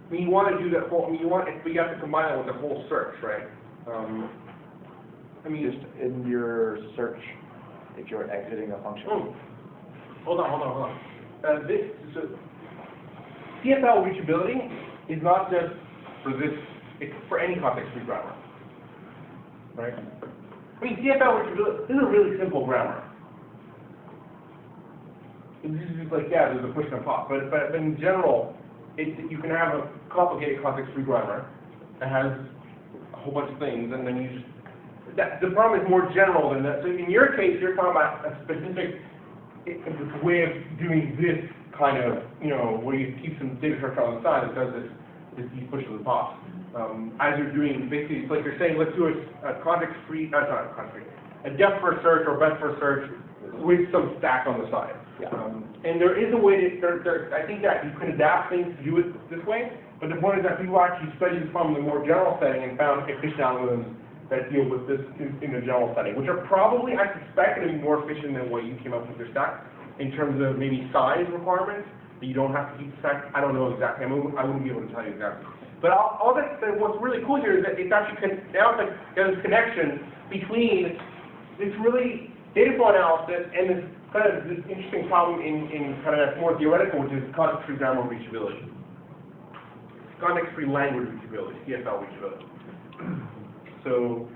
I mean, you want to do that whole, I mean, but you have to combine it with the whole search, right? I mean, just in your search, if you're exiting a function. Hold on. So CFL reachability is not just for this, it's for any context-free grammar, right? I mean, CFL reachability, this is a really simple grammar. This is just like, yeah, there's a push and a pop, but in general, you can have a complicated context-free grammar that has a whole bunch of things, and then you just, the problem is more general than that. So in your case, you're talking about a specific way of doing this kind of, where you keep some data structure on the side that does these pushes and pops. As you're doing, basically, it's like you're saying, let's do a context-free, a depth first search or breadth first search with some stack on the side. Yeah. And there is a way to, I think that you can adapt things to do it this way, but the point is that people actually studied this problem in a more general setting and found efficient algorithms that deal with this in a general setting, which are probably, I suspect, going to be more efficient than what you came up with your stack in terms of maybe size requirements, that you don't have to keep stack. I don't know exactly. I wouldn't be able to tell you exactly. But all that, what's really cool here is that it's actually, now it's like there's this connection between this really data flow analysis and this kind of this interesting problem in kind of that's more theoretical, which is context-free grammar reachability. Context-free language reachability, CFL reachability. So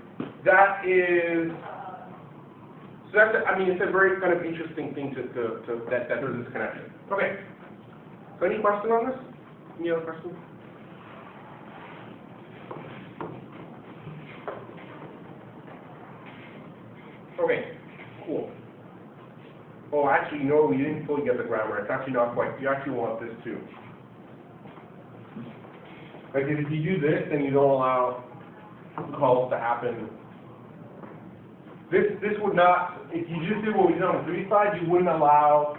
that's, I mean, it's a very kind of interesting thing that there's this connection. Okay. So any question on this? Any other questions? Okay, cool. Oh, actually, no, you didn't fully get the grammar. It's actually not quite. You actually want this too. Like, if you do this, then you don't allow calls to happen. This would not. If you just did what we did on the 3 side, you wouldn't allow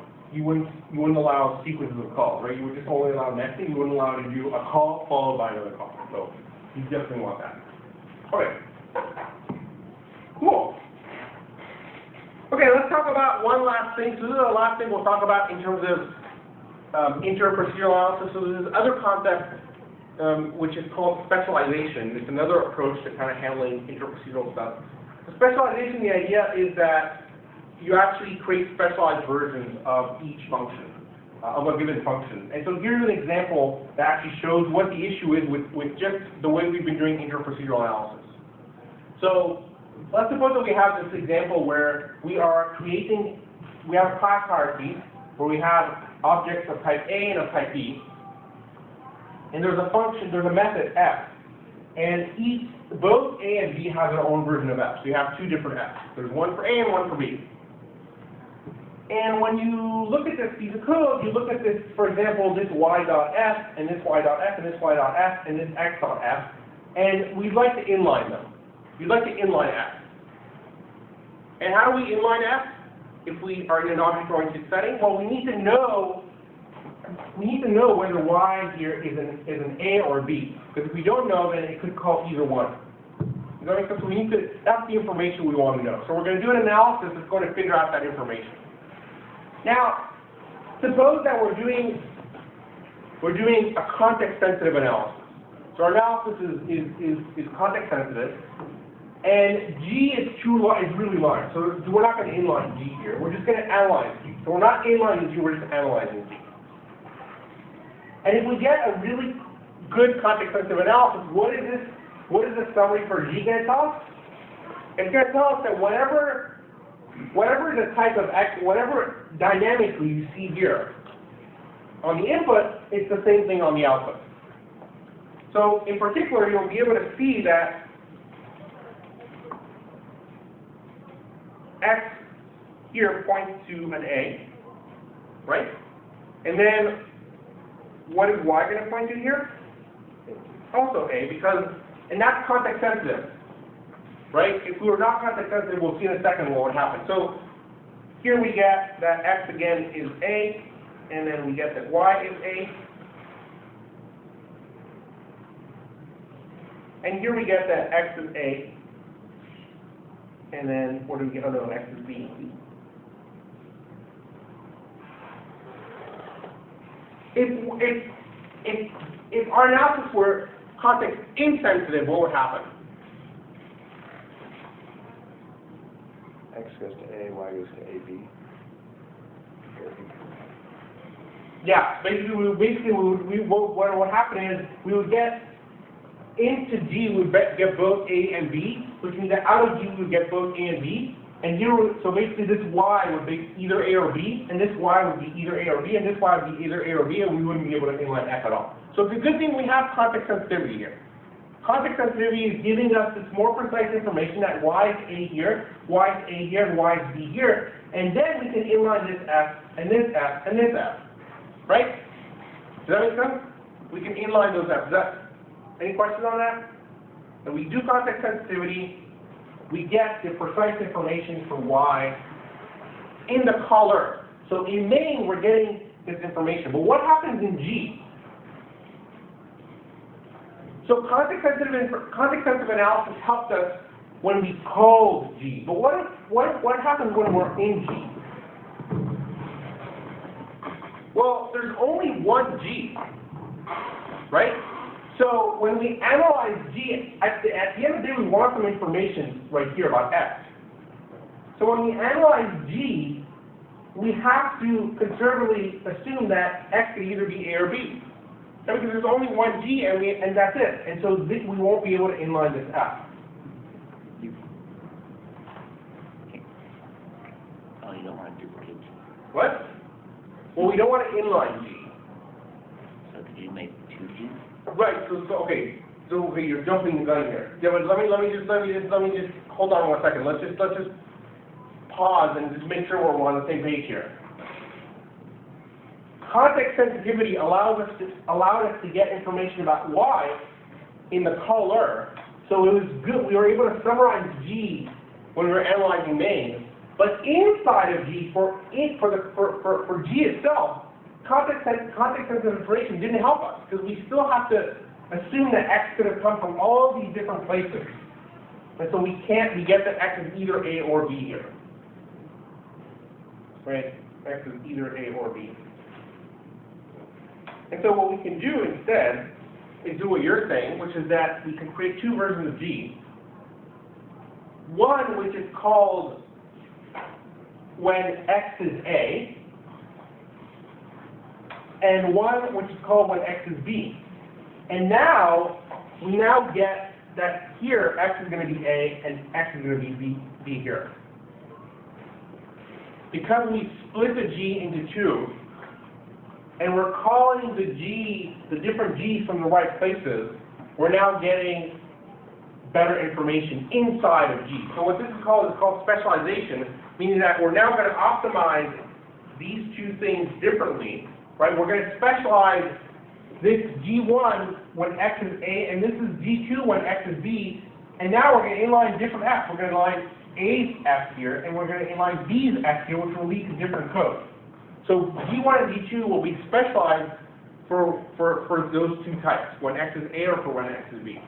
sequences of calls, right? You would just only allow nesting. You wouldn't allow to do a call followed by another call. So you definitely want that. Okay. Cool. Okay, let's talk about one last thing. So this is the last thing we'll talk about in terms of inter-procedural analysis. So there's this other concept which is called specialization. It's another approach to kind of handling inter-procedural stuff. The specialization, the idea is that you actually create specialized versions of each function, of a given function. And so here's an example that actually shows what the issue is with just the way we've been doing inter-procedural analysis. So let's suppose that we have this example where we have a class hierarchy where we have objects of type A and of type B, and there's a method f, and both A and B have their own version of f. So you have two different f's. There's one for A and one for B. And when you look at this piece of code, you look at this, for example, this y.f, and this y.f, and this y.f, and this x.f, and we'd like to inline them. We'd like to inline f. And how do we inline f if we are in an object-oriented setting? Well, we need to know whether y here is an A or a B. Because if we don't know, then it could call either one. Does that make sense? So that's the information we want to know. So we're going to do an analysis that's going to figure out that information. Now, suppose that we're doing a context-sensitive analysis. So our analysis is context-sensitive, and G is really large. So we're not going to inline G here. We're just going to analyze G. So we're not inlining G, we're just analyzing G. And if we get a really good context-sensitive analysis, what is the summary for G going to tell us? It's going to tell us that whatever the type of X, whatever dynamically you see here on the input, it's the same thing on the output. So in particular, you'll be able to see that X here points to an A, right? And then what is Y going to point to here? Also A, and that's context sensitive. Right? If we were not context sensitive, we'll see in a second what would happen. So here we get that X again is A, and then we get that Y is A. And here we get that X is A, and then what do we get? Oh no, X is B. If our analysis were context insensitive, what would happen? X goes to A, Y goes to AB. Yeah, basically what would happen is we would get into G, we would get both A and B, which means that out of G we would get both A and B. And here, so basically this Y would be either A or B, and this Y would be either A or B, and this Y would be either A or B, and we wouldn't be able to inline F at all. So it's a good thing we have context sensitivity here. Context sensitivity is giving us this more precise information that Y is A here, Y is A here, and Y is B here, and then we can inline this F, and this F, and this F. Right? Does that make sense? We can inline those F's. Any questions on that? When we do context sensitivity, we get the precise information for Y in the caller. So in main, we're getting this information. But what happens in G? So context-sensitive analysis helped us when we called G. But what happens when we're in G? Well, there's only one G, right? So when we analyze G, at the end of the day, we want some information right here about X. So when we analyze G, we have to conservatively assume that X could either be A or B. Because there's only one G, and that's it. And so we won't be able to inline this F. Oh, you don't want to duplicate. What? Well, we don't want to inline G. So could you make 2G? Right. Okay, you're jumping the gun here. Yeah, but let me just hold on 1 second. Let's just pause and just make sure we're on the same page here. Context sensitivity allowed us to get information about Y in the caller, so it was good. We were able to summarize G when we were analyzing main. But inside of G, for G itself, context-sensitive information didn't help us, because we still have to assume that X could have come from all these different places. And so we get that X is either A or B here. Right? X is either A or B. And so what we can do instead is do what you're saying, which is that we can create two versions of G. One which is called when X is A, and one which is called when X is B. And now, we now get that here, X is going to be A and X is going to be B here. Because we split the G into two, and we're calling the different G's from the right places, we're now getting better information inside of G. So what this is called specialization, meaning that we're now going to optimize these two things differently, right? We're going to specialize this G1 when X is A, and this is G2 when X is B, and now we're going to inline different X. We're going to inline A's X here, and we're going to inline B's X here, which will lead to different code. So G1 and G2 will be specialized for those two types, when X is A or for when X is B.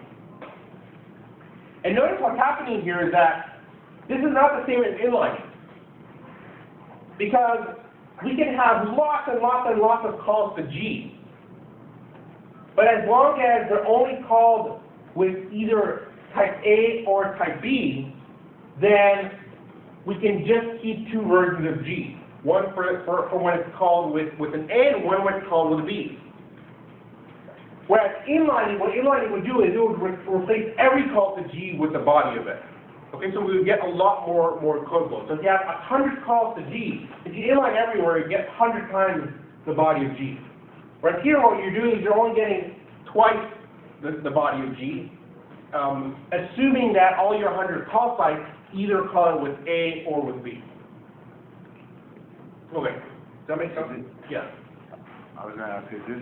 And notice what's happening here is that this is not the same as inlining. Because we can have lots and lots and lots of calls to G. But as long as they're only called with either type A or type B, then we can just keep two versions of G. One for when it's called with an A and one when it's called with a B. Whereas inlining, what inlining would do is it would replace every call to G with the body of it. Okay, so we would get a lot more code flow. So if you have 100 calls to G, if you inline everywhere, you get 100 times the body of G. Right here, what you're doing is you're only getting twice the body of G, assuming that all your 100 call sites either call it with A or with B. Okay, does that make sense? Yeah. I was going to ask, is this,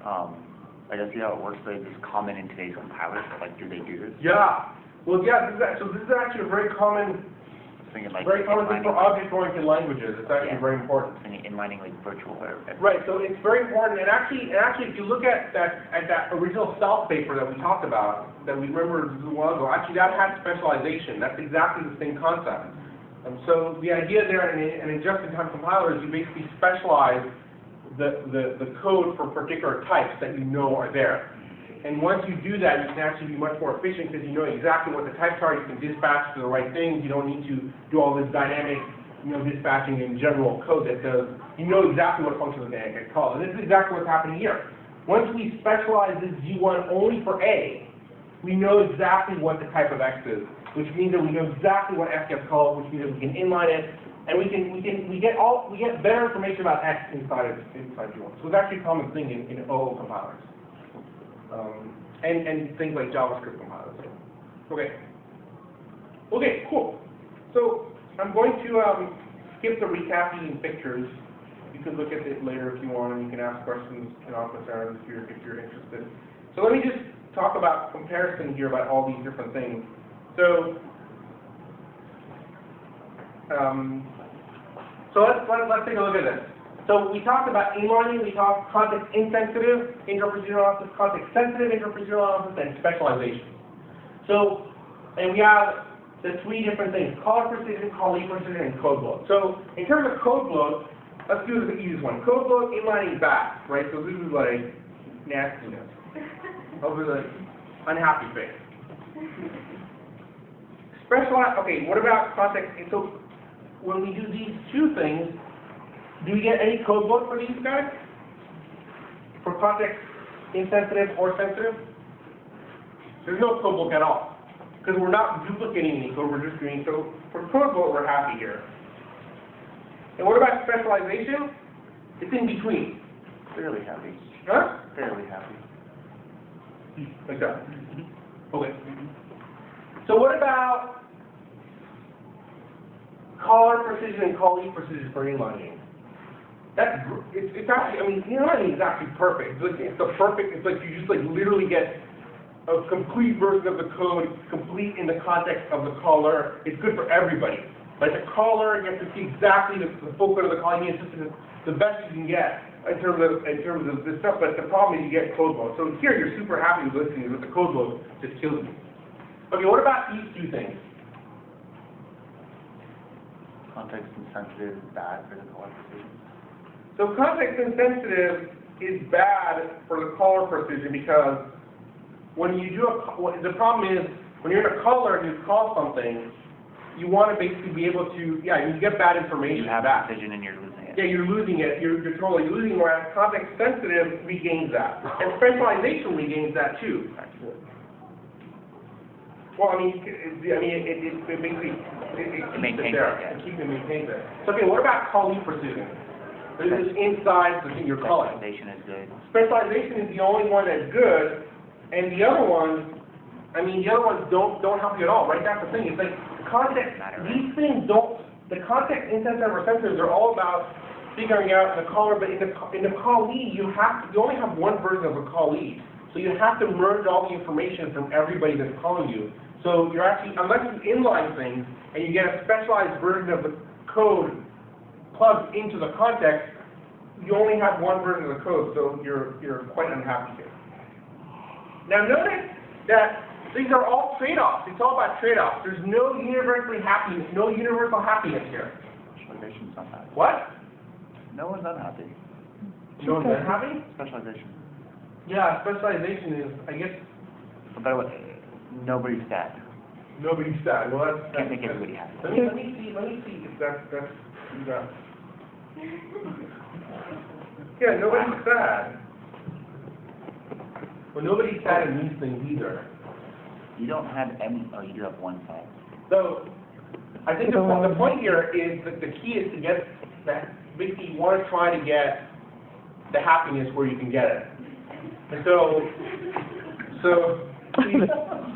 I guess, see how it works, but is this common in today's compilers? Like, do they do this? Yeah. Well, yeah, this is actually a very common thing for object-oriented languages. It's actually very important. And inlining like virtual. Right. So it's very important. And actually, if you look at that original self paper that we talked about, that we remember a while ago, actually that had specialization. That's exactly the same concept. So the idea there in just-in-time compilers, you basically specialize the code for particular types that you know are there. And once you do that, you can actually be much more efficient because you know exactly what the types are. You can dispatch to the right things. You don't need to do all this dynamic, dispatching in general code that does. You know exactly what functions are going to get called. And this is exactly what's happening here. Once we specialize this G1 only for A, we know exactly what the type of X is, which means that we know exactly what X gets called, which means that we can inline it, and we get better information about X inside G1. So it's actually a common thing in OO compilers. And things like JavaScript compilers. Okay, cool. So I'm going to skip the recapping and pictures. You can look at it later if you want, and you can ask questions in office hours if you're interested. So let me just talk about comparison here about all these different things. So let's take a look at this. So we talked about inlining, we talked context-insensitive inter-procedural analysis, context-sensitive inter-procedural analysis, and specialization. So, and we have the three different things: caller precision, callee precision, and code bloat. So in terms of code bloat, let's do the easiest one. Code bloat, inlining bad, right? So this is like nastiness. Over the unhappy face. Okay, what about context? So when we do these two things, do we get any code bloat for these guys? For context insensitive or sensitive? There's no code bloat at all. Because we're not duplicating any code, we're just doing, so for code bloat, we're happy here. And what about specialization? It's in between. Fairly happy. Huh? Fairly happy. Like that. Okay. So what about caller precision and callee precision for inlining? It's actually, I mean, inlining is actually perfect. It's like you just literally get a complete version of the code, complete in the context of the caller. It's good for everybody. Like the caller, you have to see exactly the full code of the caller. It's just the best you can get in terms of this stuff. But the problem is you get code bloat. So here you're super happy with listening, but the code bloat just kills you. Okay, what about these two things? Context insensitive is bad for the caller precision. So context insensitive is bad for the caller precision because when you do the problem is when you're in a caller and you call something, you want to basically be able to, you get bad information You have back. precision and you're losing it. Yeah, you're losing it. You're totally losing it, whereas context sensitive regains that. And specialization regains that too. Well, I mean, it basically, it keeps it maintains there. it, yeah. It keeps it maintains it. So, okay, what about calling precision? This is inside the thing you're calling. Specialization is good. Specialization is the only one that's good, and the other ones, I mean, the other ones don't help you at all, right? That's the thing. It's like, context, these things don't, the context insensitive or sensitive are all about figuring out the caller, but in the callee, you only have one version of a callee. So you have to merge all the information from everybody that's calling you. So you're actually, unless you inline things and you get a specialized version of the code plugged into the context, you only have one version of the code, so you're quite unhappy here. Now notice that these are all trade-offs. It's all about trade-offs. There's no universal happiness here. Specialization's not happy. What? No one's unhappy. No one's unhappy? Specialization. Yeah, specialization is, I guess, But nobody's sad. nobody's sad. Well, that's Can't make everybody happy. Let me see if that's yeah, nobody's sad. Well, nobody's sad in these things either. You don't have any, oh, you do have one side. So, I think the point here is that the key is to get that, basically you want to try to get the happiness where you can get it. And so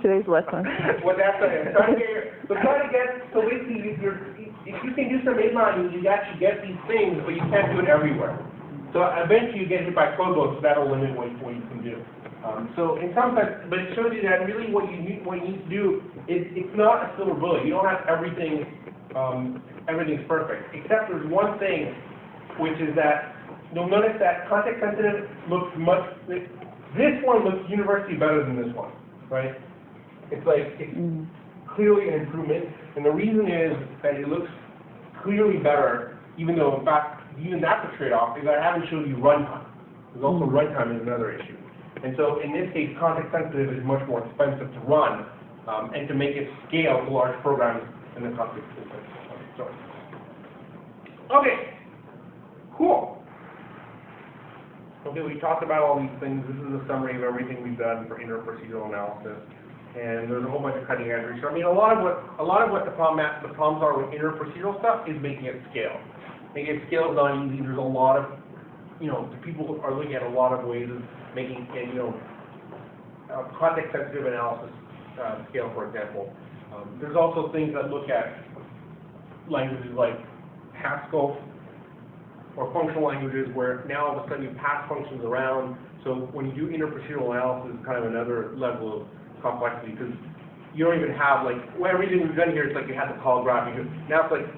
Today's lesson. What that's saying. So basically if you can do some inlining, you actually get these things, but you can't do it everywhere. So eventually you get hit by code books, that'll limit what you can do. So in some sense, but it shows you that really what you need to do is, it's not a silver bullet. You don't have everything, everything's perfect. Except there's one thing, which is that you'll notice that context sensitive looks this one looks universally better than this one, right? It's like, it's clearly an improvement, and the reason is that it looks clearly better, even though in fact, even that's a trade-off, is that I haven't showed you runtime. There's also runtime is another issue. And so in this case, context sensitive is much more expensive to run, and to make it scale to large programs in the context sensitive. So, okay, cool. Okay, we talked about all these things. This is a summary of everything we've done for interprocedural analysis, and there's a whole bunch of cutting edge research. I mean, a lot of what the problems are with interprocedural stuff is making it scale. Making it scale is not easy. There's a lot of, people are looking at a lot of ways of making, context sensitive analysis scale, for example. There's also things that look at languages like Haskell, or functional languages where now all of a sudden you pass functions around. So when you do interprocedural analysis, it's kind of another level of complexity because you don't even have everything we've done here is like you had the call graph. Now it's like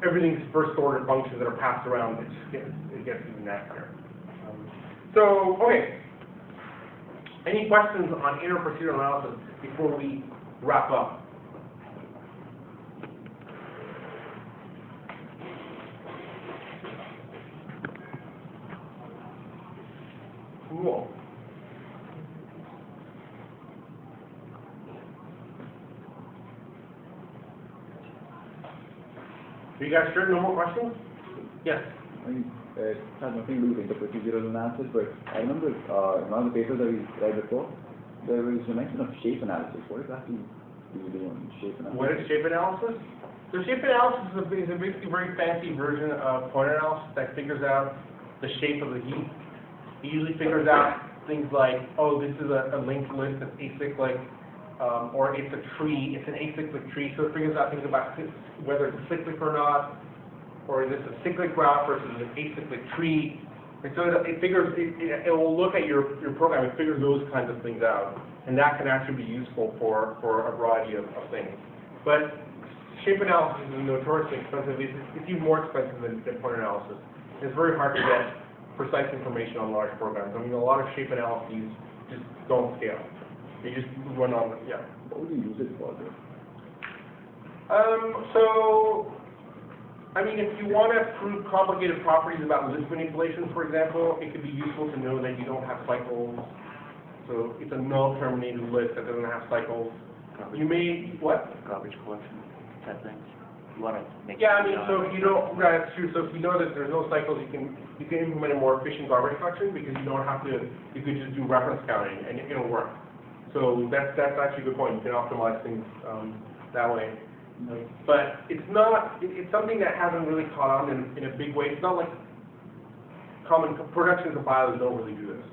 everything's first order functions that are passed around. It gets even nastier. So, okay. Any questions on interprocedural analysis before we wrap up? Cool. You guys sure? No more questions? Yes. I mean, it has nothing to do with interprocedural analysis, but I remember in one of the papers that we read before, there was a mention of shape analysis. What exactly do you do on shape analysis? What is shape analysis? So shape analysis is a basically very fancy version of point analysis that figures out the shape of the heap. It usually figures out things like, oh, this is a linked list that's acyclic, or it's a tree, it's an acyclic tree, so it figures out things about whether it's cyclic or not, or is this a cyclic graph versus an acyclic tree. And so it will look at your program and figure those kinds of things out, and that can actually be useful for a variety of things. But shape analysis is notoriously expensive. It's even more expensive than point analysis. It's very hard to get precise information on large programs. I mean, a lot of shape analyses just don't scale. They just run on, yeah. What would you use it for, though? So, I mean, if you want to prove complicated properties about list manipulations, for example, it could be useful to know that you don't have cycles. So it's a null-terminated list that doesn't have cycles. You may, what? Garbage collection type things. You want to make Yeah, I mean, so if you don't, that's true. So if you know that there's no cycles, you can implement a more efficient garbage collection because you don't have to, you could just do reference counting and it'll work. So that's actually a good point. You can optimize things that way. But it's not, it's something that hasn't really caught on in a big way. It's not like common production compilers don't really do this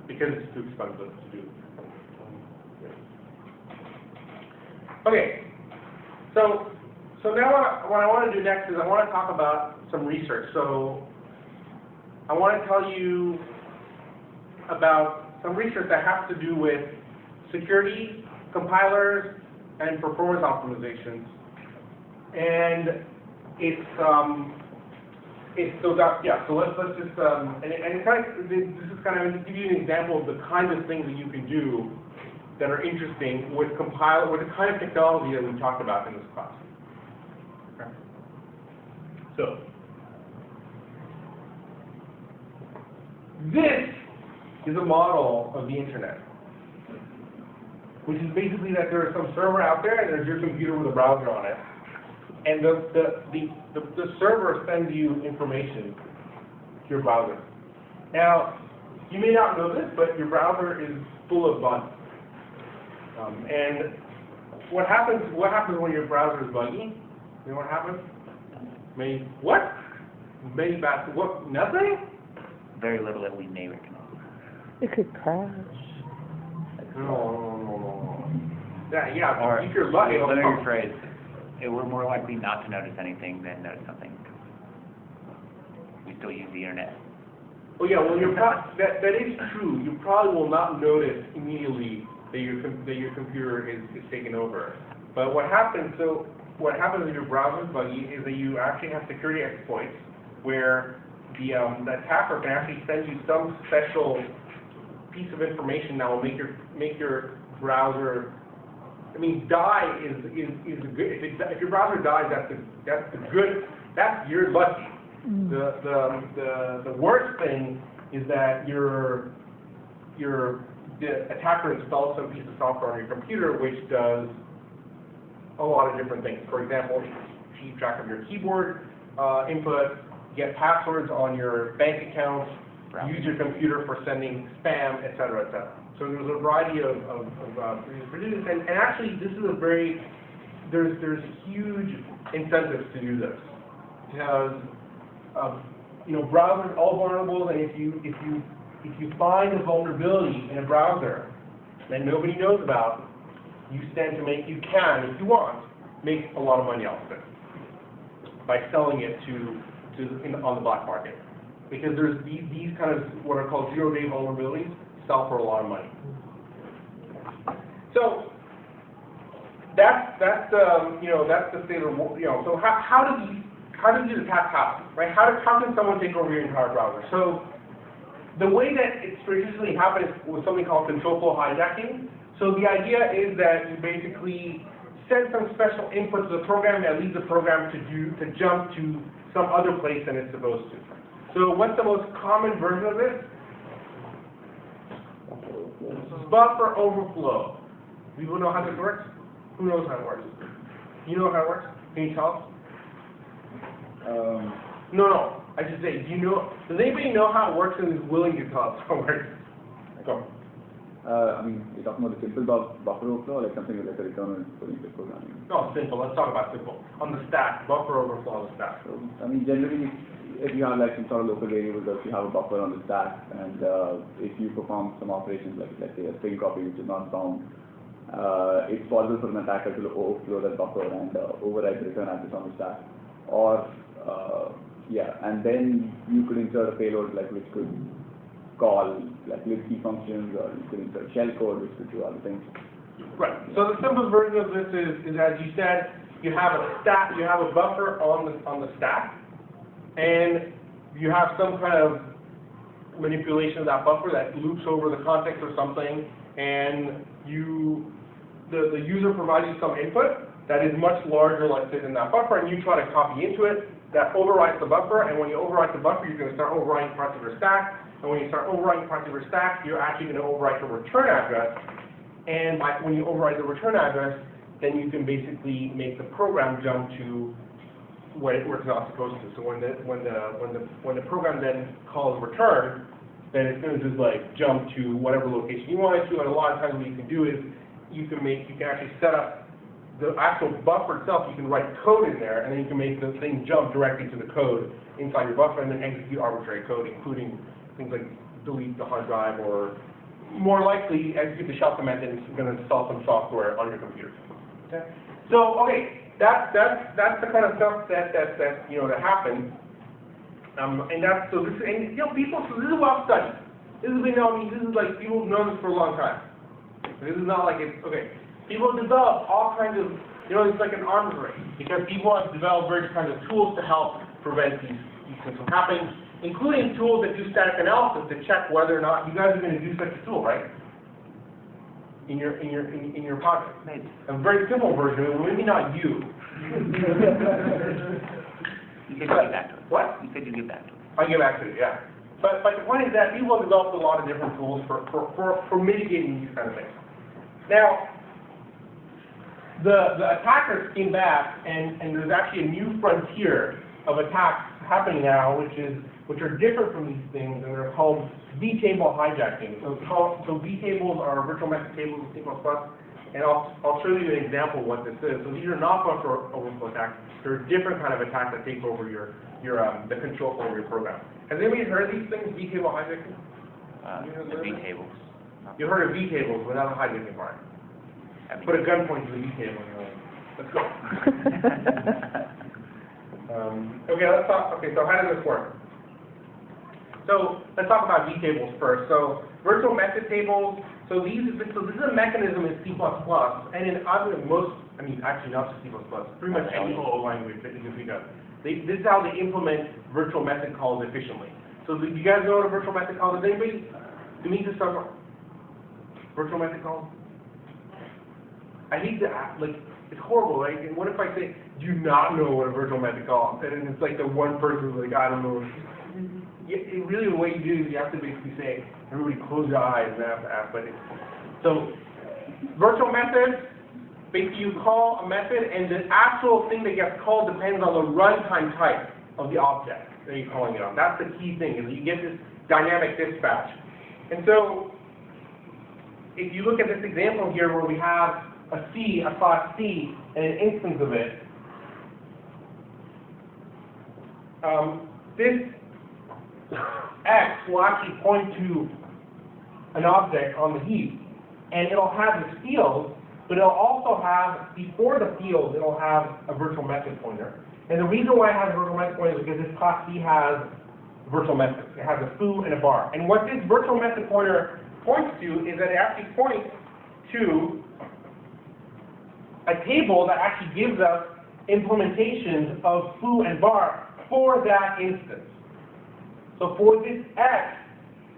because it's too expensive to do. Okay, so now what I want to do next is I want to talk about some research. So I want to tell you about some research that has to do with security, compilers, and performance optimizations. And so let's just this is kind of to give you an example of the kinds of things that you can do that are interesting with the kind of technology that we talked about in this class. Okay. So this is a model of the internet, which is basically that there is some server out there and there's your computer with a browser on it, and the server sends you information to your browser. Now, you may not know this, but your browser is full of bugs. And what happens when your browser is buggy? You know what happens? Many bad, what, nothing? Very little that we may recognize. It could crash. No. Yeah, Or, if you're lucky, let me it'll rephrase, we're more likely not to notice anything than notice something. We still use the internet. Oh yeah, well that is true. You probably will not notice immediately that your computer is taken over. But what happens if your browser is buggy is that you actually have security exploits where the attacker can actually send you some special piece of information that will make your browser. I mean, die is a good. If your browser dies, you're lucky. The worst thing is that the attacker installs some piece of software on your computer which does a lot of different things. For example, keep track of your keyboard input, get passwords on your bank accounts, use your computer for sending spam, et cetera, et cetera. So there's a variety of reasons, and actually this is there's huge incentives to do this because browsers all vulnerable, and if you find a vulnerability in a browser that nobody knows about, you can, if you want, make a lot of money off of it by selling it on the black market. Because there's these kind of what are called zero-day vulnerabilities sell for a lot of money. So that's the state of So how does these attacks happen, right? How can someone take over your entire browser? So the way that it's traditionally happened is with something called control flow hijacking. So the idea is that you basically send some special input to the program that leads the program to jump to some other place than it's supposed to. So what's the most common version of this? Buffer overflow. People know how this works? Who knows how it works? You know how it works? Can you tell us? No. I should say, does anybody know how it works and is willing to tell us how it works? Go. You're talking about the simple buffer overflow, or like something like a return on programming? No, simple. Let's talk about simple. On the stack, buffer overflow on the stack. So, generally, if you have like some sort of local variable, or if you have a buffer on the stack, and if you perform some operations like, let's say, a string copy which is not bound, it's possible for an attacker to overflow that buffer and override the return address on the stack. Or, and then you could insert a payload which could call libc functions, or you could insert shellcode which could do other things. Right. So the simplest version of this is as you said, you have a stack, you have a buffer on the stack, and you have some kind of manipulation of that buffer that loops over the context or something, and the user provides you some input that is much larger, let's say, than that buffer, and you try to copy into it. That overrides the buffer, and when you override the buffer, you're going to start overriding parts of your stack. And when you start overriding parts of your stack, you're actually going to override the return address. And when you override the return address, then you can basically make the program jump to where it's not supposed to. So when the program then calls return, then it's going to just like jump to whatever location you want it to. And a lot of times what you can do is you can actually set up the actual buffer itself. You can write code in there, and then you can make the thing jump directly to the code inside your buffer and then execute arbitrary code, including things like delete the hard drive, or more likely execute the shell command and it's going to install some software on your computer. Okay? So, okay, that's the kind of stuff that happens. And that's, so this, and you know, people, so this is well studied. This has been known, this is like, people have known this for a long time. This is not like it's, okay. People have developed all kinds of, you know, it's like an arms race, because people have developed various kinds of tools to help prevent these things from happening, including tools that do static analysis to check whether or not you guys are going to do such a tool, right? In your project. A very simple version, maybe not you. You said you get back to it. What? You said you get back to it. I'll get back to it, yeah. But the point is that people have developed a lot of different tools for mitigating these kind of things. Now, the attackers came back, and there's actually a new frontier of attacks happening now, which are different from these things, and they're called V-table hijacking. So V-tables are virtual method tables in C++, and I'll show you an example of what this is. So these are not buffer overflow attacks. They're a different kind of attack that takes over the control over your program. Has anybody heard of these things, V-table hijacking? The V-tables. You heard of V-tables without a hijacking part. Put a gun point to the V-table and you're like, let's go. Okay, let's talk. Okay, so how does this work? So let's talk about V-tables first. So virtual method tables. So this is a mechanism in C++, and in actually not just C++, pretty much any OO language that you can think of. This is how they implement virtual method calls efficiently. So do you guys know what a virtual method call is? Anybody? Do we need to start virtual method calls? I need to ask, like, it's horrible, right? And what if I say, do you not know what a virtual method call is? And it's like the one person who's like, I don't know. Really, the way you do is you have to basically say, everybody close your eyes and have to ask. So, virtual methods, basically you call a method, and the actual thing that gets called depends on the runtime type of the object that you're calling it on. That's the key thing, is you get this dynamic dispatch. And so, if you look at this example here where we have a class C, and an instance of it, this X will actually point to an object on the heap, and it'll have this field, but it'll also have, before the field, it'll have a virtual method pointer. And the reason why it has a virtual method pointer is because this class C has virtual methods. It has a foo and a bar. And what this virtual method pointer points to is that it actually points to a table that actually gives us implementations of foo and bar for that instance. So for this X,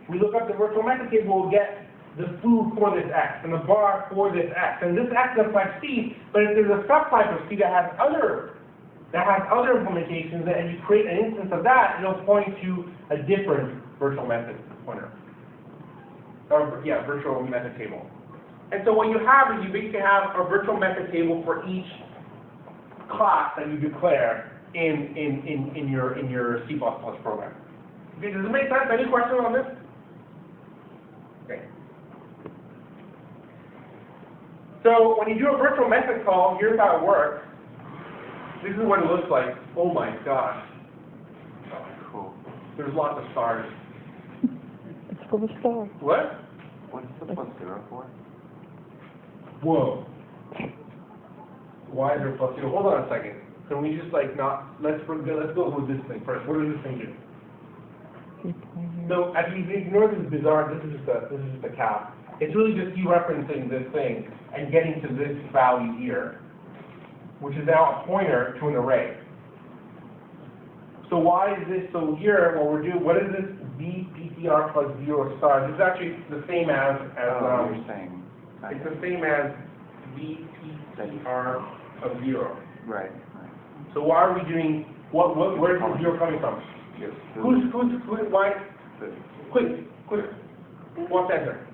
we look up the virtual method table, we'll get the foo for this X and the bar for this X. And this X looks like C, but if there's a subtype of C that has other implementations, and you create an instance of that, it'll point to a different virtual method pointer. Or, yeah, virtual method table. And so what you have is you basically have a virtual method table for each class that you declare in your C++ program. Okay, does it make sense? Any questions on this? Okay. So when you do a virtual method call, here's how it works. This is what it looks like. Oh my gosh. Oh, cool. There's lots of stars. It's full of stars. What? What's the +0 for? Whoa. Why is there +0? Hold on a second. Can we just like not, let's go with this thing first. What does this thing do? So if you ignore this bizarre, this is just a cap. It's really just dereferencing this thing and getting to this value here, which is now a pointer to an array. So why is this? So here, what we're doing, what is this VPTR plus 0 star? This is actually the same as you're saying. it's the same as VPTR of 0. Right. So why are we doing, where's the 0 coming from? Yes. Why? Quick, who wants to answer?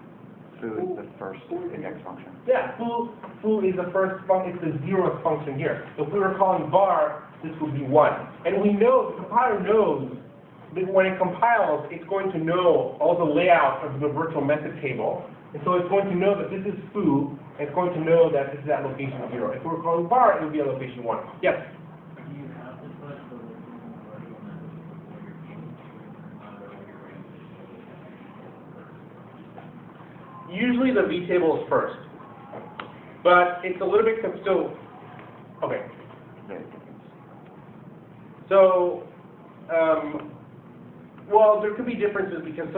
Foo is the first index function. Yeah, foo is the first function, it's the 0th function here. If we were calling bar, this would be 1. And we know, the compiler knows when it compiles, it's going to know all the layout of the virtual method table. And so it's going to know that this is foo, and it's going to know that this is at location 0. If we're calling bar, it would be at location 1. Yes? Usually the V table is first, but it's a little bit still, okay. So, well, there could be differences because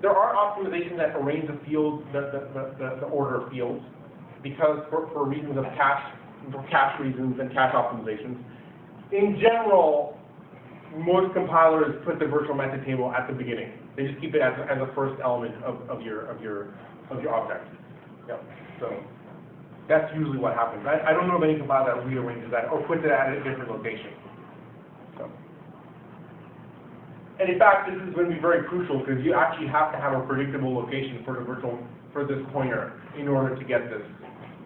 there are optimizations that arrange the fields, the order of fields, because for reasons of cache reasons and cache optimizations. In general, most compilers put the virtual method table at the beginning. They just keep it as a first element of your object. Yep. So that's usually what happens. I don't know of any compiler that rearranges that or puts it at a different location. So. And in fact, this is going to be very crucial because you actually have to have a predictable location for this pointer in order to get this,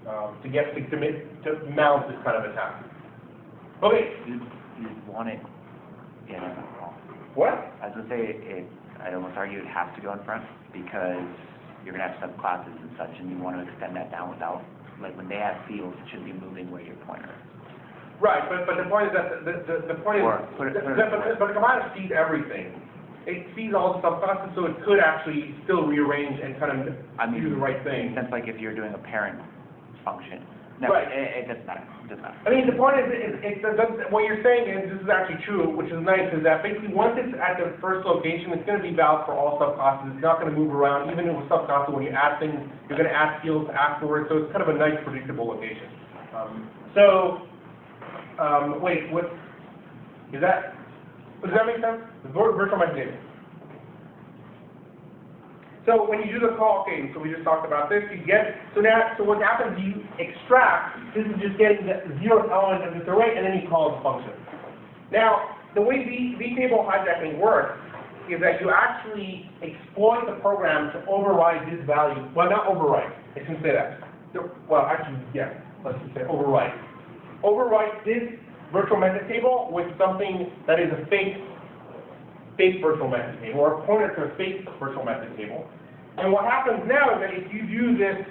to mount this kind of attack. Okay. You want it in What? I was going to say, I'd almost argue it has to go in front because you're going to have subclasses and such, and you want to extend that down without, like when they have fields, it should be moving where your pointer is. Right, but the point is that the point is, but the compiler sees everything. It sees all the subclasses, so it could actually still rearrange and kind of do the right thing. In a sense, like if you're doing a parent function. No, right. It doesn't matter. It doesn't matter. I mean, the point is, what you're saying is, this is actually true, which is nice, is that basically once it's at the first location, it's going to be valid for all subclasses. It's not going to move around. Even with subclasses, when you add things, you're going to add fields afterwards, so it's kind of a nice, predictable location. Wait, what, does that make sense? The virtual method table. So when you do the call, okay, so we just talked about this, you get, so what happens, you extract, this is just getting the 0th element of this array, and then you call the function. Now, the way V-table hijacking works is that you actually exploit the program to override this value, well, not override, I shouldn't say that. Well, actually, yeah, let's just say override. Overwrite this virtual method table with something that is a fake virtual method table, or a pointer to a fake virtual method table. And what happens now is that if you do this,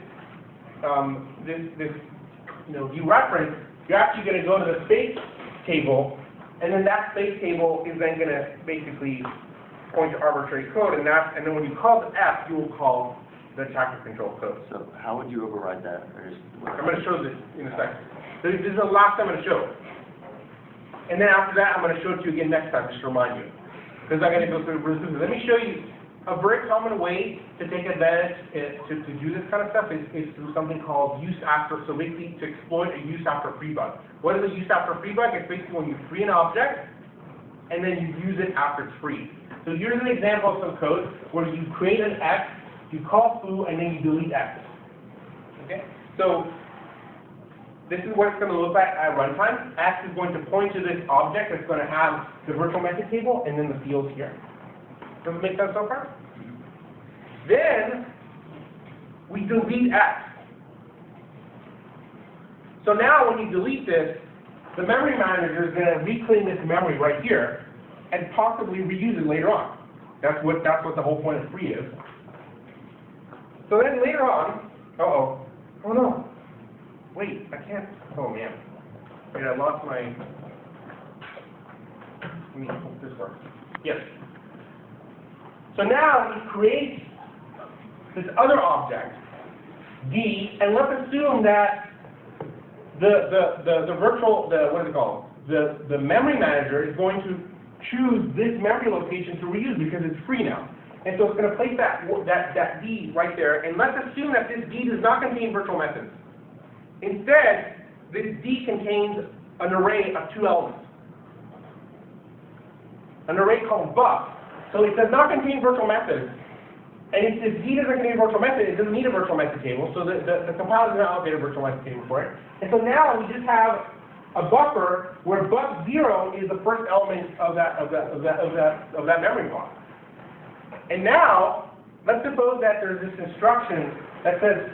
dereference, you're actually going to go to the fake table, and then that fake table is then going to basically point to arbitrary code, and then when you call the F, you will call the attacker control code. So how would you override that? I'm going to show this in a second. This is the last I'm going to show. And then after that, I'm going to show it to you again next time, just to remind you. Because I'm going to go through it. Let me show you a very common way to take advantage, to do this kind of stuff is through something called use after, so basically to exploit a use after free bug. What is a use after free bug? It's basically when you free an object, and then you use it after it's free. So here's an example of some code where you create an X, you call foo, and then you delete X. Okay? So this is what it's going to look like at runtime. X is going to point to this object that's going to have the virtual method table and then the fields here. Does it make sense so far? Then we delete X. So now when you delete this, the memory manager is going to reclaim this memory right here and possibly reuse it later on. That's what the whole point of free is. So then later on, oh no. Wait, I can't, oh man. Wait, I lost my, let me hope this works. Yes. So now he creates this other object, D, and let's assume that the memory manager is going to choose this memory location to reuse because it's free now. And so it's going to place that D right there, and let's assume that this D does not contain virtual methods. Instead, this D contains an array of 2 elements. An array called buff. So it does not contain virtual methods. And if this D doesn't contain virtual method, it doesn't need a virtual method table, so the compiler does not allocate a virtual method table for it. And so now we just have a buffer where buff 0 is the first element of that memory block. And now, let's suppose that there's this instruction that says,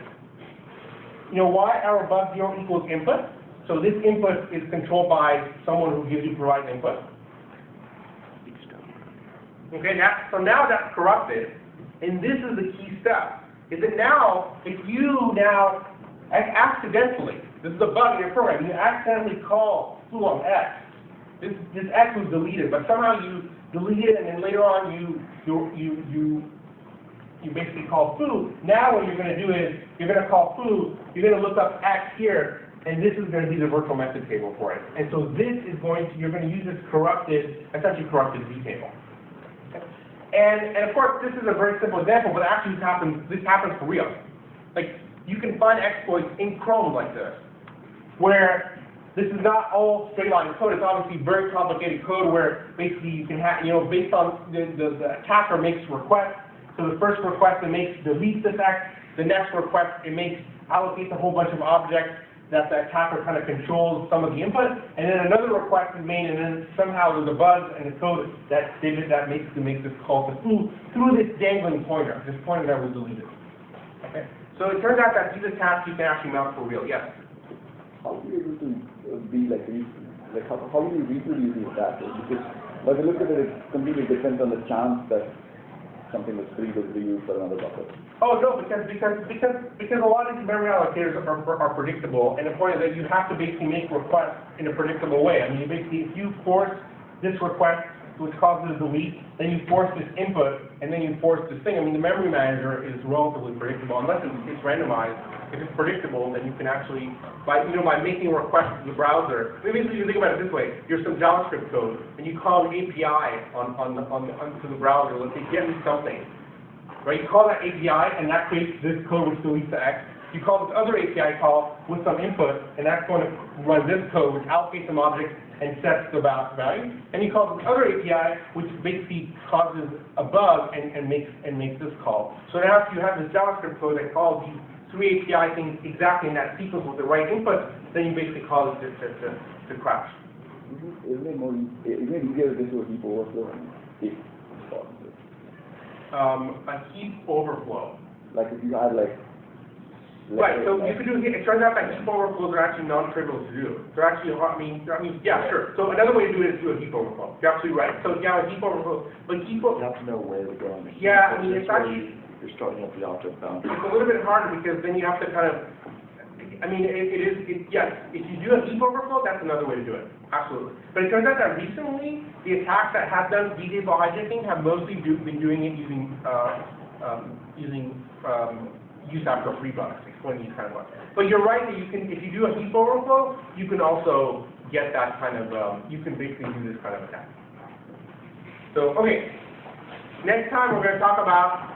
why our buff 0 equals input. So this input is controlled by someone who provides input. Okay, so now that's corrupted, and this is the key step, is that now, if you now accidentally, this is a bug in your program, you accidentally call foo on X, this X was deleted, but somehow you delete it, and then later on you basically call foo. Now what you're going to do is, you're going to call foo, you're going to look up X here, and this is going to be the virtual method table for it. And so this is going to, you're going to use this corrupted, essentially corrupted V table. And of course, this is a very simple example, but actually this happens for real. Like, you can find exploits in Chrome like this, where this is not all straight line code. It's obviously very complicated code where basically you can have, based on the attacker makes requests. So the first request it makes deletes this X. The next request it makes allocates a whole bunch of objects that the attacker kind of controls some of the input. And then another request is made, and then somehow there's a bug in the code that basically makes this call to foo through this dangling pointer, this pointer that was deleted. Okay. So it turns out that these attacks you can actually mount for real. Yes. How are you able to be how do you reproduce these attacks? Because by the look at it, it completely depends on the chance that something was free to be used for another buffer. Oh no, because a lot of these memory allocators are predictable, and the point is that you have to basically make requests in a predictable way. I mean, basically, if you force this request, which causes a delete, then you force this input, and then you force this thing. I mean, the memory manager is relatively predictable, unless it's randomized. If it's predictable, then you can actually, by making requests to the browser, basically you think about it this way, you're some JavaScript code, and you call an API to the browser, let's say, get me something. Right? You call that API, and that creates this code which deletes the X. You call this other API call with some input, and that's going to run this code, which allocates some objects and sets the value. And you call this other API, which basically causes a bug and makes this call. So now if you have this JavaScript code that calls these three API things exactly in that sequence with the right input, then you basically call it to crash. Isn't it easier to do a heap overflow if possible? A heap overflow. Like if you had Right, so you could do, it turns out that heap overflows are actually non-trivial to do. They're actually, yeah, sure. So another way to do it is do a heap overflow. You're absolutely right. So yeah, a heap overflow, but You have to know where to go on the heap. Yeah, I mean, it's actually, You're starting at the object boundary. it's a little bit harder because then you have to kind of, I mean, yes, if you do a heap overflow, that's another way to do it. Absolutely. But it turns out that recently, the attacks that have done V-table hijacking have mostly been doing it using use after free bucks, explaining these kind of bugs. But you're right that you can, if you do a heap overflow, you can also get that kind of, you can basically do this kind of attack. So, okay, next time we're going to talk about